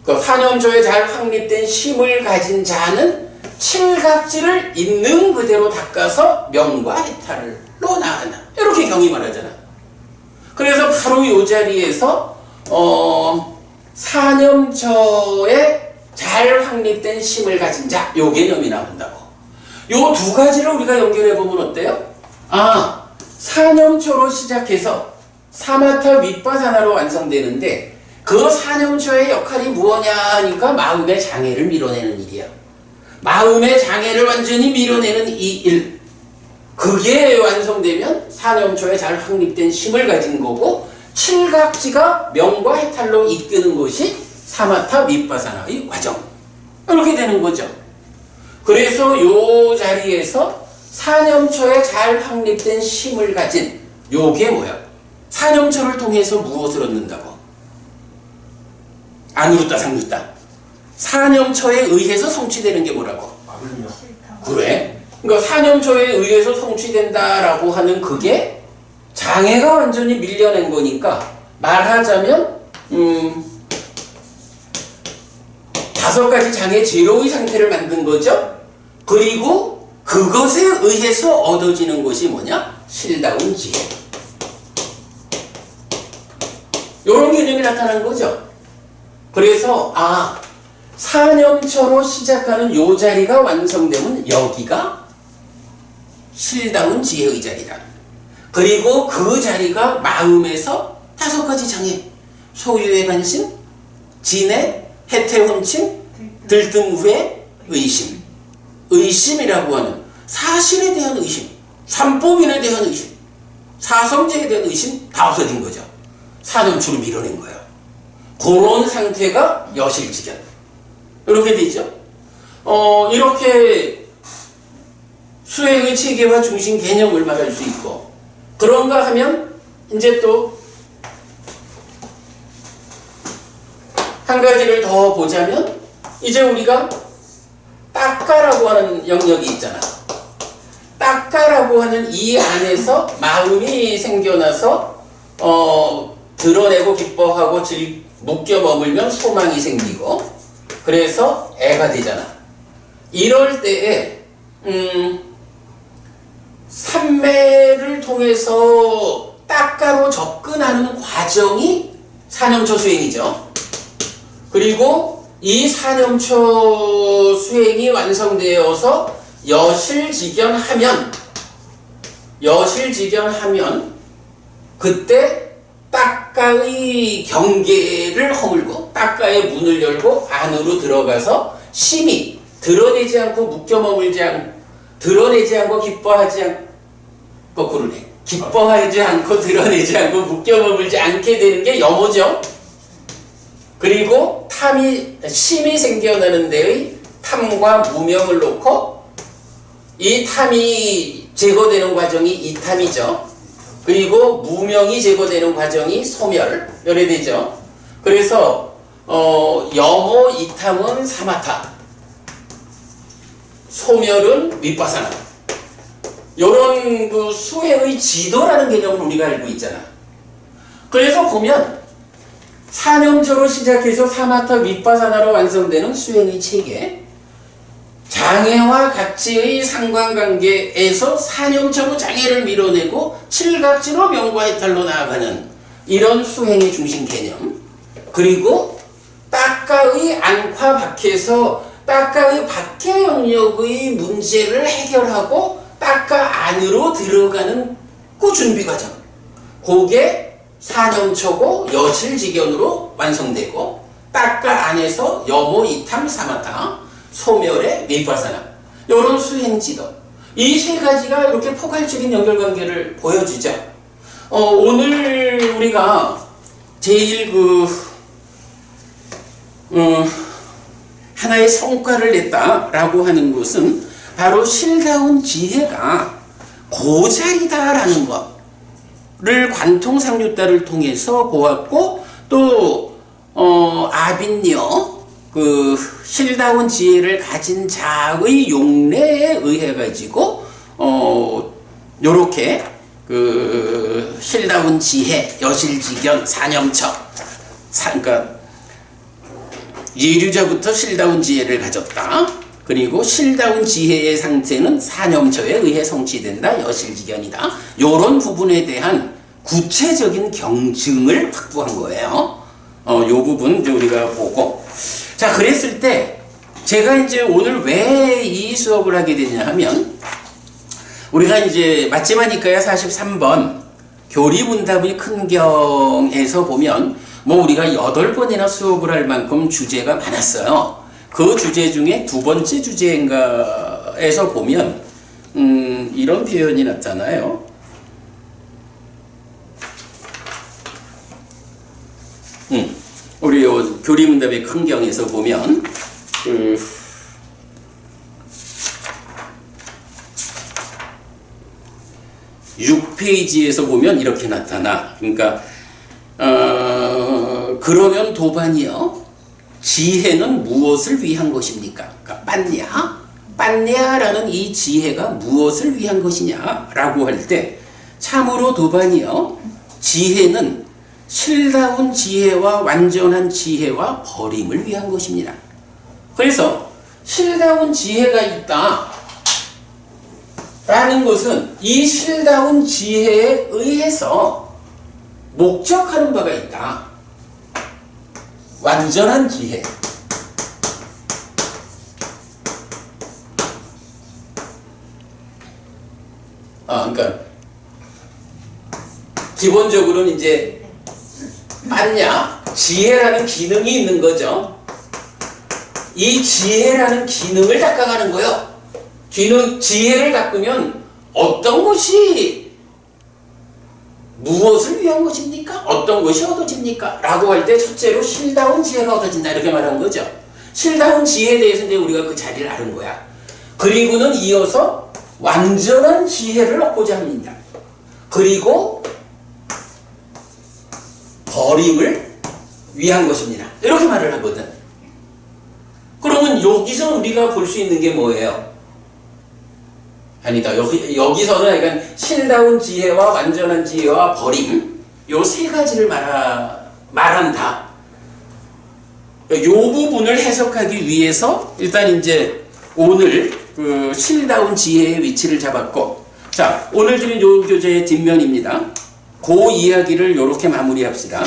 그 사념처에 잘 확립된 심을 가진 자는 칠각지를 있는 그대로 닦아서 명과 해탈로 나간다. 이렇게 경이 말하잖아. 그래서 바로 이 자리에서 사념처에 잘 확립된 심을 가진 자, 요 개념이 나온다고. 요 2가지를 우리가 연결해 보면 어때요? 사념처로 시작해서 사마타 윗바사나로 완성되는데 그 사념처의 역할이 무엇냐 하니까 마음의 장애를 밀어내는 일이야. 마음의 장애를 완전히 밀어내는 이 일, 그게 완성되면 사념처에 잘 확립된 심을 가진 거고, 칠각지가 명과 해탈로 이끄는 것이 사마타 윗바사나의 과정, 이렇게 되는 거죠. 그래서 요 자리에서 사념처에 잘 확립된 심을 가진 요게 뭐야? 사념처를 통해서 무엇을 얻는다고? 안으로따 상루따. 사념처에 의해서 성취되는 게 뭐라고? 그래? 그러니까 사념처에 의해서 성취된다라고 하는 그게 장애가 완전히 밀려낸 거니까 말하자면 5가지 장애 제로의 상태를 만든 거죠. 그리고 그것에 의해서 얻어지는 것이 뭐냐? 실다운 지혜. 이런 개념이 나타나는 거죠. 그래서 사념처로 시작하는 요 자리가 완성되면 여기가 실다운 지혜의 자리다. 그리고 그 자리가 마음에서 5가지 장애, 소유의 반심, 진해, 해태혼침, 들뜸 후에 의심. 의심이라고 하는 사실에 대한 의심, 삼법인에 대한 의심, 사성제에 대한 의심 다 없어진 거죠. 사념처로 밀어낸 거예요. 그런 상태가 여실지견. 이렇게 되죠. 이렇게 수행의 체계와 중심 개념을 말할 수 있고, 그런가 하면 이제 또 한 가지를 더 보자면, 이제 우리가 딱가라고 하는 영역이 있잖아. 딱가라고 하는 이 안에서 마음이 생겨나서 드러내고 기뻐하고 묶여 머물면 소망이 생기고, 그래서 애가 되잖아. 이럴 때에 삼매를 통해서 딱가로 접근하는 과정이 사념처 수행이죠. 그리고 이 사념처 수행이 완성되어서 여실직연하면 그때 딱가의 경계를 허물고 딱가의 문을 열고 안으로 들어가서 심히 드러내지 않고 묶여 머물지 않고, 드러내지 않고 기뻐하지 않고, 거꾸로네, 기뻐하지 않고 드러내지 않고 묶여 머물지 않게 되는 게 염호죠. 그리고 심이 생겨나는 데의 탐과 무명을 놓고 이 탐이 제거되는 과정이 이탐이죠. 그리고 무명이 제거되는 과정이 소멸, 이래 되죠. 그래서 염호 이탐은 사마타, 소멸은 윗바사나. 요런 그 수행의 지도라는 개념을 우리가 알고 있잖아. 그래서 보면 사념처로 시작해서 사마타 윗바사나로 완성되는 수행의 체계, 장애와 각지의 상관관계에서 사념처로 장애를 밀어내고 칠각지로 명과 해탈로 나아가는 이런 수행의 중심 개념. 그리고 딱가의 안과 밖에서 딱가의 밖의 영역의 문제를 해결하고 딱가 안으로 들어가는 그 준비 과정. 그게 사념처고 여실직연으로 완성되고 딱가 안에서 여모 이탐 사마타 소멸의 위파사나 이런 수행지도 이 세 가지가 이렇게 포괄적인 연결관계를 보여주죠. 오늘 우리가 제일 하나의 성과를 냈다라고 하는 것은 바로 실다운 지혜가 고자리다라는 것을 관통상류다를 통해서 보았고 또 아빈녀 실다운 지혜를 가진 자의 용례에 의해 가지고 요렇게 실다운 지혜, 여실직연, 사념처 그러니까 예류자부터 실다운 지혜를 가졌다. 그리고 실다운 지혜의 상태는 사념처에 의해 성취된다. 여실직연이다. 요런 부분에 대한 구체적인 경증을 확보한 거예요. 요 부분 이제 우리가 보고 자 그랬을 때 제가 이제 오늘 왜 이 수업을 하게 되냐 하면 우리가 이제 맞지마니까야 43번 교리문답의 큰경에서 보면 뭐 우리가 8번이나 수업을 할 만큼 주제가 많았어요. 그 주제 중에 두 번째 주제인가에서 보면 이런 표현이 나타나요. 우리 요 교리문답의 큰경에서 보면 6페이지에서 보면 이렇게 나타나. 그러니까 그러면 도반이요. 지혜는 무엇을 위한 것입니까? 그러니까 빤냐라는 이 지혜가 무엇을 위한 것이냐라고 할 때 참으로 도반이요. 지혜는 실다운 지혜와 완전한 지혜와 버림을 위한 것입니다. 그래서 실다운 지혜가 있다 라는 것은 이 실다운 지혜에 의해서 목적하는 바가 있다. 완전한 지혜. 그러니까 기본적으로는 이제 빤냐 지혜라는 기능이 있는 거죠. 이 지혜라는 기능을 닦아가는 거예요. 지혜를 닦으면 어떤 것이 무엇을 위한 것입니까? 어떤 것이 얻어집니까? 라고 할 때 첫째로 실다운 지혜가 얻어진다 이렇게 말한 거죠. 실다운 지혜에 대해서 이제 우리가 그 자리를 아는 거야. 그리고는 이어서 완전한 지혜를 얻고자 합니다. 그리고 버림을 위한 것입니다. 이렇게 말을 하거든. 그러면 여기서 우리가 볼 수 있는 게 뭐예요? 아니다. 여기서는 약간 실다운 지혜와 완전한 지혜와 버림 요 세 가지를 말한다. 요 부분을 해석하기 위해서 일단 이제 오늘 그 실다운 지혜의 위치를 잡았고 자 오늘 드린 요 교재의 뒷면입니다. 그 이야기를 요렇게 마무리합시다.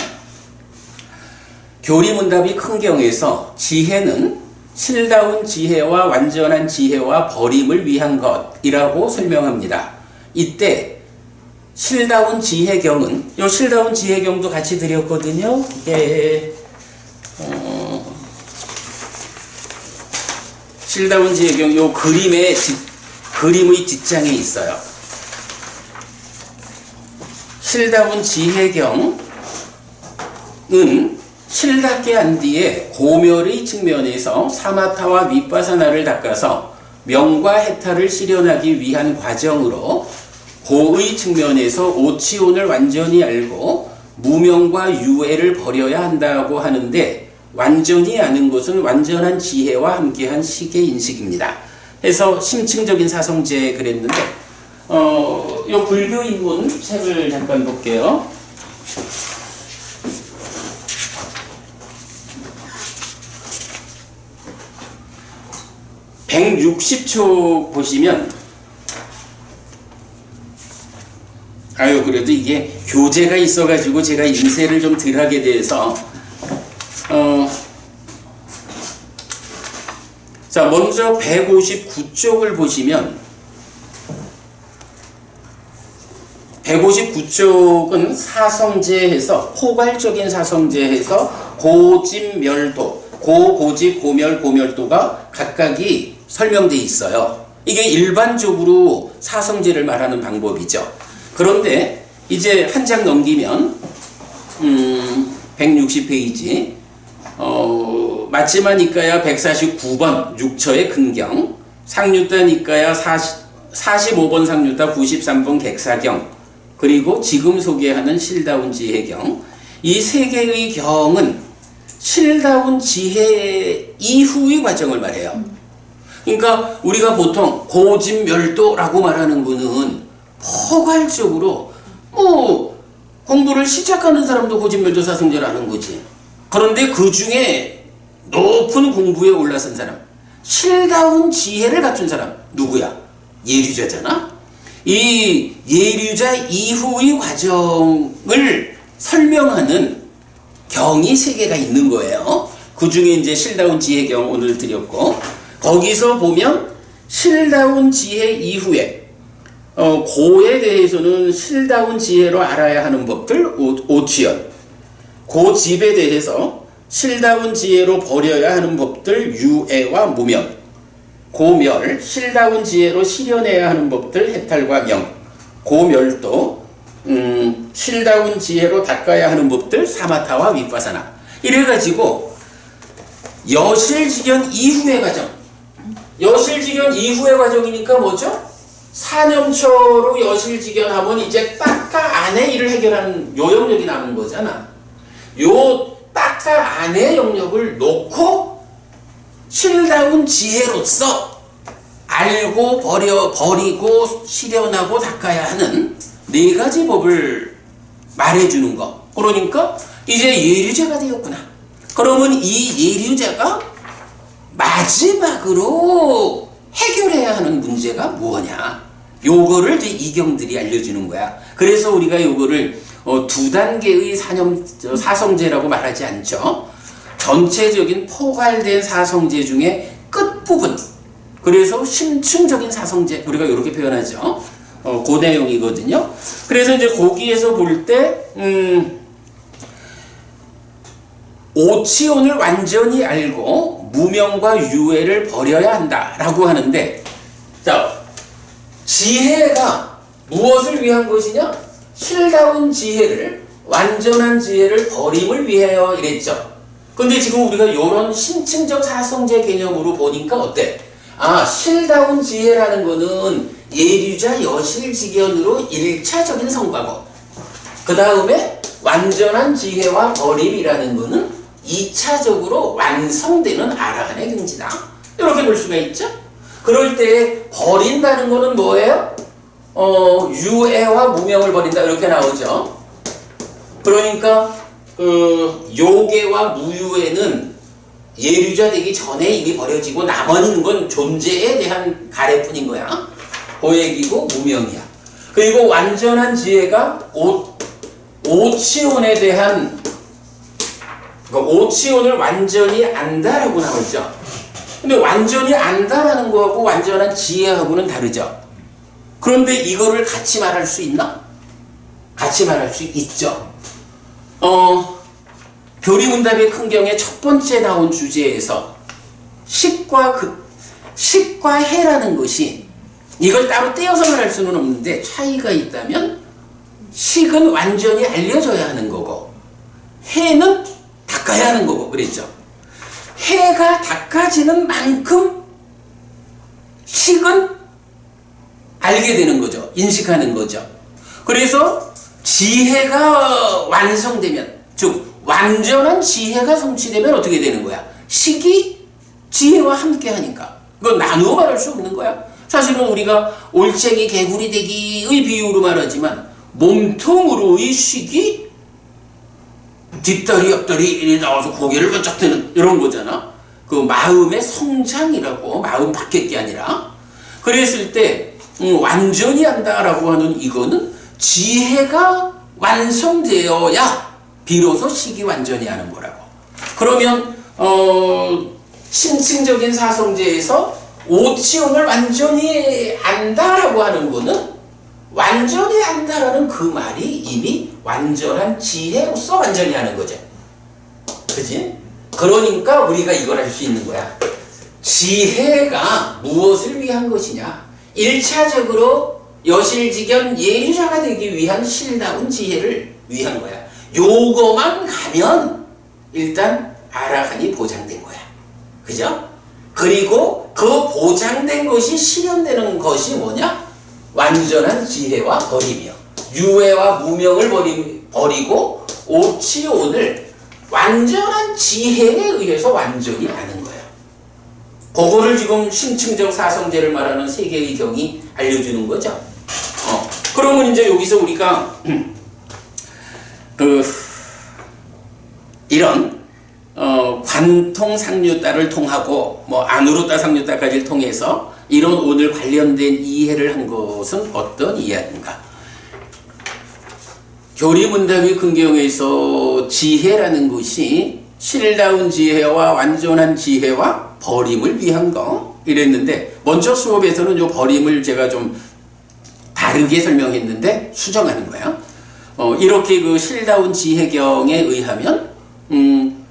교리문답이 큰경에서 지혜는 실다운 지혜와 완전한 지혜와 버림을 위한 것이라고 설명합니다. 이때 실다운 지혜경은 요 실다운 지혜경도 같이 드렸거든요. 이게 실다운 지혜경 요 그림의 뒷장에 있어요. 실다운 지혜경은 실답게 한 뒤에 고멸의 측면에서 사마타와 윗바사나를 닦아서 명과 해탈을 실현하기 위한 과정으로 고의 측면에서 오치온을 완전히 알고 무명과 유해를 버려야 한다고 하는데 완전히 아는 것은 완전한 지혜와 함께한 시계 인식입니다. 해서 심층적인 사성제 그랬는데 요 불교 인문 책을 잠깐 볼게요. 160초 보시면, 그래도 이게 교재가 있어가지고 제가 인쇄를 좀 덜 하게 돼서, 자, 먼저 159쪽을 보시면, 159쪽은 사성제해서, 포괄적인 사성제해서 고집멸도, 고고집, 고멸, 고멸도가 각각이 설명되어 있어요. 이게 일반적으로 사성제를 말하는 방법이죠. 그런데 이제 한 장 넘기면 160페이지 맞지만 이까야 149번 6처의 근경, 상류다 이까야 45번 상류다 93번 객사경, 그리고 지금 소개하는 실다운 지혜경, 이 세 개의 경은 실다운 지혜 이후의 과정을 말해요. 그러니까 우리가 보통 고집멸도라고 말하는 거는 포괄적으로 공부를 시작하는 사람도 고집멸도 사성제를 하는 거지. 그런데 그 중에 높은 공부에 올라선 사람, 실다운 지혜를 갖춘 사람 누구야? 예류자잖아. 이 예류자 이후의 과정을 설명하는 경이 세 개가 있는 거예요. 그 중에 이제 실다운 지혜경 오늘 드렸고, 거기서 보면 실다운 지혜 이후에 고에 대해서는 실다운 지혜로 알아야 하는 법들 오치연, 고집에 대해서 실다운 지혜로 버려야 하는 법들 유애와 무명, 고멸, 실다운 지혜로 실현해야 하는 법들 해탈과 명, 고멸도, 실다운 지혜로 닦아야 하는 법들 사마타와 윗바사나. 이래가지고 여실직연 이후의 과정, 여실직연 이후의 과정이니까 뭐죠? 사념처로 여실직연하면 이제 딱가 안의 일을 해결하는 요 영역이 남은 거잖아. 요 딱가 안의 영역을 놓고 실다운 지혜로서 알고 버리고 실현하고 닦아야 하는 네 가지 법을 말해주는 거. 그러니까 이제 예류자가 되었구나. 그러면 이 예류자가 마지막으로 해결해야 하는 문제가 뭐냐? 요거를 이제 이경들이 알려주는 거야. 그래서 우리가 요거를 두 단계의 사성제라고 말하지 않죠. 전체적인 포괄된 사성제 중에 끝부분, 그래서 심층적인 사성제, 우리가 이렇게 표현하죠. 그 내용이거든요. 그래서 이제 거기에서 볼 때 오치온을 완전히 알고 무명과 유애를 버려야 한다라고 하는데, 자, 지혜가 무엇을 위한 것이냐? 실다운 지혜를, 완전한 지혜를 버림을 위하여 이랬죠. 근데 지금 우리가 이런 심층적 사성제 개념으로 보니까 어때? 실다운 지혜라는 거는 예류자 여실직연으로 1차적인 성과고, 그 다음에 완전한 지혜와 버림이라는 거는 2차적으로 완성되는 아라한의 경지다. 이렇게 볼 수가 있죠? 그럴 때 버린다는 거는 뭐예요? 유애와 무명을 버린다, 이렇게 나오죠. 그러니까 요괴와 무유애는 예류자 되기 전에 이미 버려지고 나머지는 건 존재에 대한 가래뿐인 거야. 고액이고 무명이야. 그리고 완전한 지혜가 오치온에 대한, 오치온을 완전히 안다라고 나오죠. 근데 완전히 안다라는 거하고 완전한 지혜하고는 다르죠. 그런데 이거를 같이 말할 수 있나? 같이 말할 수 있죠. 교리문답의 큰경의 첫 번째 나온 주제에서 식과 해라는 것이, 이걸 따로 떼어서 말할 수는 없는데 차이가 있다면, 식은 완전히 알려져야 하는 거고 해는 닦아야 하는 거고 그랬죠. 해가 닦아지는 만큼 식은 알게 되는 거죠. 인식하는 거죠. 그래서 지혜가 완성되면, 즉 완전한 지혜가 성취되면 어떻게 되는 거야? 식이 지혜와 함께 하니까. 이건 나누어 말할 수 없는 거야. 사실은 우리가 올챙이 개구리 되기의 비유로 말하지만 몸통으로의 식이 뒷다리 옆다리 나와서 고개를 번쩍 드는 이런 거잖아. 그 마음의 성장이라고, 마음 바뀔 게 아니라. 그랬을 때 완전히 한다라고 하는 이거는 지혜가 완성되어야 비로소 식이 완전히 하는 거라고. 그러면 심층적인 사성제에서 오치온을 완전히 안다라고 하는 거는 완전히 안다라는 그 말이 이미 완전한 지혜로서 완전히 하는 거죠. 그지? 그러니까 우리가 이걸 할 수 있는 거야. 지혜가 무엇을 위한 것이냐? 1차적으로 여실직연 예류자가 되기 위한 신다운 지혜를 위한 거야. 요거만 하면 일단 아라한이 보장된 거야. 그죠? 그리고 그 보장된 것이 실현되는 것이 뭐냐? 완전한 지혜와 버림이요. 유해와 무명을 버리고 오치온을 완전한 지혜에 의해서 완전히 아는 거예요. 그거를 지금 심층적 사성제를 말하는 세 개의 경이 알려주는 거죠. 그러면 이제 여기서 우리가 이런 관통 상류따를 통하고 뭐 안으로따 상류따까지를 통해서 이런 오늘 관련된 이해를 한 것은 어떤 이해인가? 교리문답의 근경에서 지혜라는 것이 실다운 지혜와 완전한 지혜와 버림을 위한 거 이랬는데, 먼저 수업에서는 요 버림을 제가 좀 다르게 설명했는데 수정하는 거야. 이렇게 그 실다운 지혜경에 의하면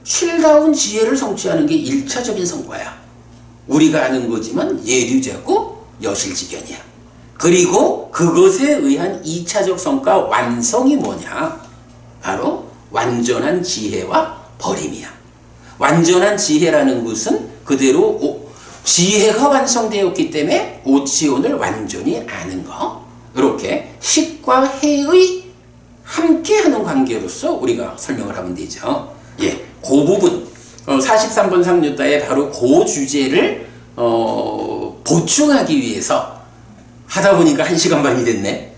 실다운 지혜를 성취하는 게 1차적인 성과야. 우리가 아는 거지만 예류자고 여실직연이야. 그리고 그것에 의한 2차적 성과 완성이 뭐냐? 바로 완전한 지혜와 버림이야. 완전한 지혜라는 것은 그대로 지혜가 완성되었기 때문에 오치온을 완전히 아는 거. 이렇게 식과 해의 함께하는 관계로서 우리가 설명을 하면 되죠. 예, 그 부분 43번 상류따에 바로 그 주제를 보충하기 위해서 하다 보니까 1시간 반이 됐네.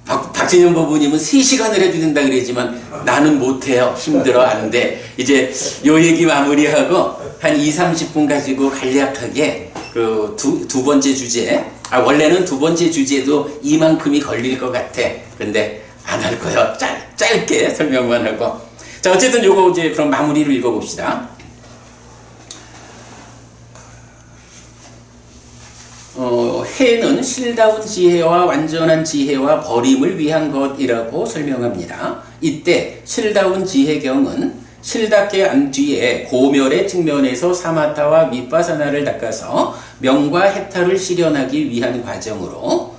박진영 법부님은 3시간을 해도 된다 그러지만 나는 못해요. 힘들어. 안 돼. 이제 요 얘기 마무리하고 한 2-30분 가지고 간략하게 그 두 번째 주제, 원래는 두 번째 주제도 이만큼이 걸릴 것 같아. 근데 안 할 거예요. 짧게 설명만 하고. 자, 어쨌든 요거 이제 그럼 마무리를 읽어봅시다. 해는 실다운 지혜와 완전한 지혜와 버림을 위한 것이라고 설명합니다. 이때 실다운 지혜경은 실답게 안 뒤에 고멸의 측면에서 사마타와 미파사나를 닦아서 명과 해탈을 실현하기 위한 과정으로,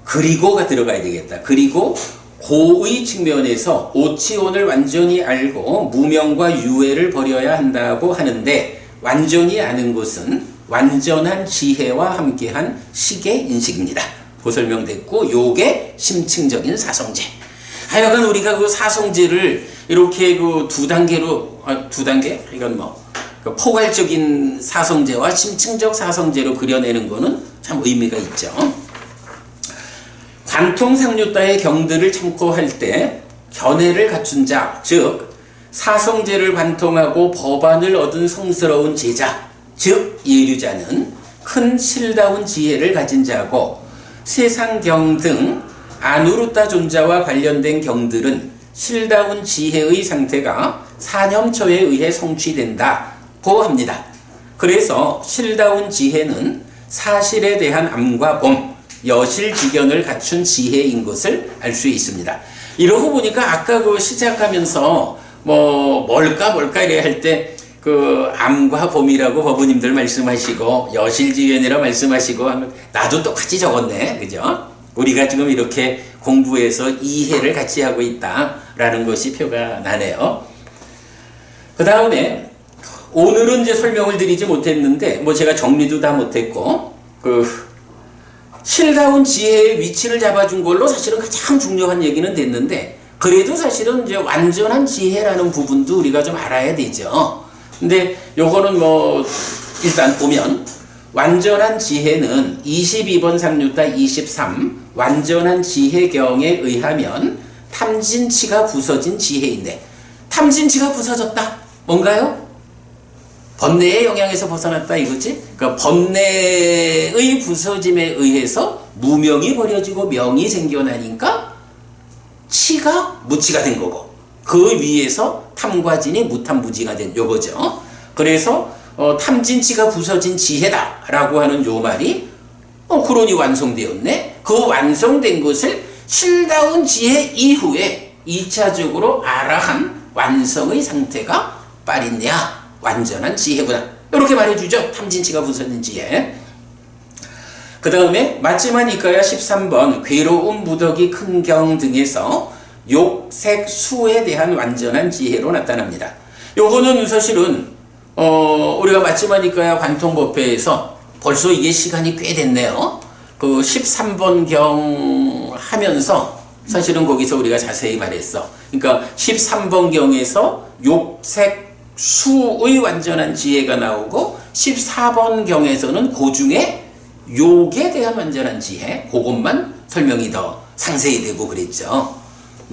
그리고가 들어가야 되겠다. 그리고 고의 측면에서 오치온을 완전히 알고 무명과 유해를 버려야 한다고 하는데, 완전히 아는 것은 완전한 지혜와 함께한 식의 인식입니다. 그 설명됐고, 요게 심층적인 사성제. 하여간 우리가 그 사성제를 이렇게 그 두 단계? 이건 그 포괄적인 사성제와 심층적 사성제로 그려내는 거는 참 의미가 있죠. 관통상류따의 경들을 참고할 때 견해를 갖춘 자, 즉 사성제를 관통하고 법안을 얻은 성스러운 제자, 즉 예류자는 큰 실다운 지혜를 가진 자고, 세상경 등 아누루따 존자와 관련된 경들은 실다운 지혜의 상태가 사념처에 의해 성취된다고 합니다. 그래서 실다운 지혜는 사실에 대한 암과 봄, 여실직연을 갖춘 지혜인 것을 알 수 있습니다. 이러고 보니까 아까 그 시작하면서 뭘까 이래 할 때 그 암과 봄이라고 법부님들 말씀하시고 여실직연이라 말씀하시고 하면 나도 똑같이 적었네. 그죠? 우리가 지금 이렇게 공부해서 이해를 같이 하고 있다라는 것이 표가 나네요. 그 다음에 오늘은 이제 설명을 드리지 못했는데 제가 정리도 다 못했고, 그 실다운 지혜의 위치를 잡아준 걸로 사실은 가장 중요한 얘기는 됐는데, 그래도 사실은 이제 완전한 지혜라는 부분도 우리가 좀 알아야 되죠. 근데 요거는 일단 보면 완전한 지혜는 22번 상류따 23 완전한 지혜경에 의하면 탐진치가 부서진 지혜인데, 탐진치가 부서졌다. 뭔가요? 번뇌의 영향에서 벗어났다 이거지? 그러니까 번뇌의 부서짐에 의해서 무명이 버려지고 명이 생겨나니까 치가 무치가 된 거고, 그 위에서 탐과 진이 무탐무지가 된 요거죠. 그래서 탐진치가 부서진 지혜다라고 하는 요 말이 그러니 완성되었네. 그 완성된 것을 실다운 지혜 이후에 2차적으로 아라한 완성의 상태가 빠린냐 완전한 지혜구나, 이렇게 말해주죠. 탐진치가 부서진 지혜. 그 다음에 맞지마니까야 13번 괴로움 무더기 큰 경 등에서 욕색 수에 대한 완전한 지혜로 나타납니다. 요거는 사실은 우리가 맞지마니까야 관통법회에서 벌써 이게 시간이 꽤 됐네요. 그 13번 경 하면서 사실은 거기서 우리가 자세히 말했어. 그러니까 13번 경에서 욕색 수의 완전한 지혜가 나오고 14번 경에서는 그 중에 욕에 대한 완전한 지혜, 그것만 설명이 더 상세히 되고 그랬죠.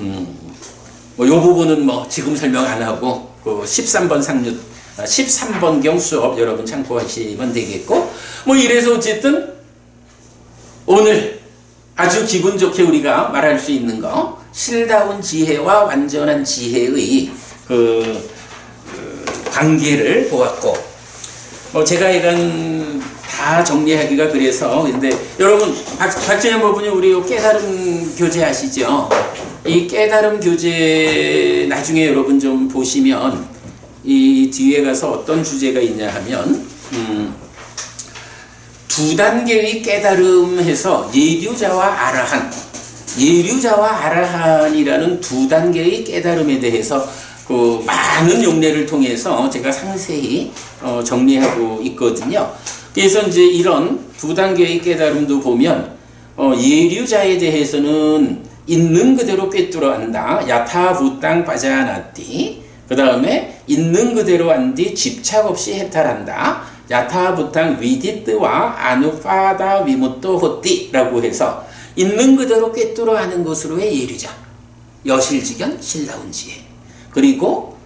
요 부분은 지금 설명 안 하고 그 13번 경 수업 여러분 참고하시면 되겠고, 이래서 어쨌든 오늘 아주 기분 좋게 우리가 말할 수 있는 거, 실다운 지혜와 완전한 지혜의 그 관계를 보았고, 제가 이런 다 정리하기가 그래서, 근데 여러분 박진현 법부님 우리 깨달음 교재 아시죠? 이 깨달음 교재 나중에 여러분 좀 보시면 이 뒤에 가서 어떤 주제가 있냐 하면 두 단계의 깨달음 해서 예류자와 아라한이라는 두 단계의 깨달음에 대해서 그 많은 용례를 통해서 제가 상세히 정리하고 있거든요. 그래서 이제 이런 두 단계의 깨달음도 보면 예류자에 대해서는 있는 그대로 꿰뚫어 안다. 야타부땅 빠자나띠. 그 다음에 있는 그대로 안뒤 집착 없이 해탈한다. 야타부땅 위디뜨와 아누파다 위무또 호띠라고 해서 있는 그대로 꿰뚫어 아는 것으로의 예류자. 여실직연 신라운 지혜. 그리고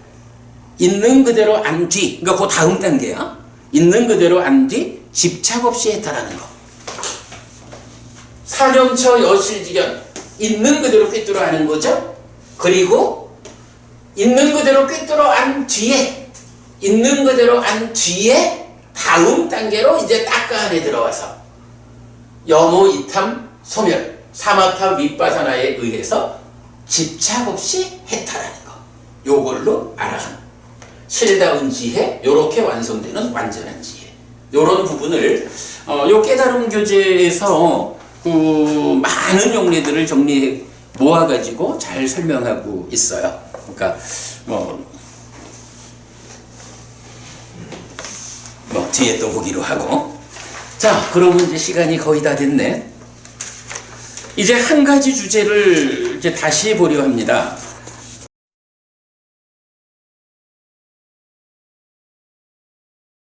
있는 그대로 안 뒤, 그러니까 그 다음 단계야. 있는 그대로 안 뒤 집착 없이 해탈하는 거. 사령처 여실직연 있는 그대로 꿰뚫어 아는 거죠. 그리고 있는 그대로 꿰뚫어 안 뒤에 다음 단계로 이제 딱가 안에 들어와서 여모 이탐 소멸 사마타 윗바사나에 의해서 집착 없이 해탈하는 거. 요걸로 아라한 실다운 지혜, 요렇게 완성되는 완전한 지혜. 요런 부분을 요 깨달음 교재에서 그 많은 용례들을 정리해 모아가지고 잘 설명하고 있어요. 그러니까 뒤에 또 보기로 하고. 자, 그러면 이제 시간이 거의 다 됐네. 이제 한 가지 주제를 이제 다시 보려 합니다.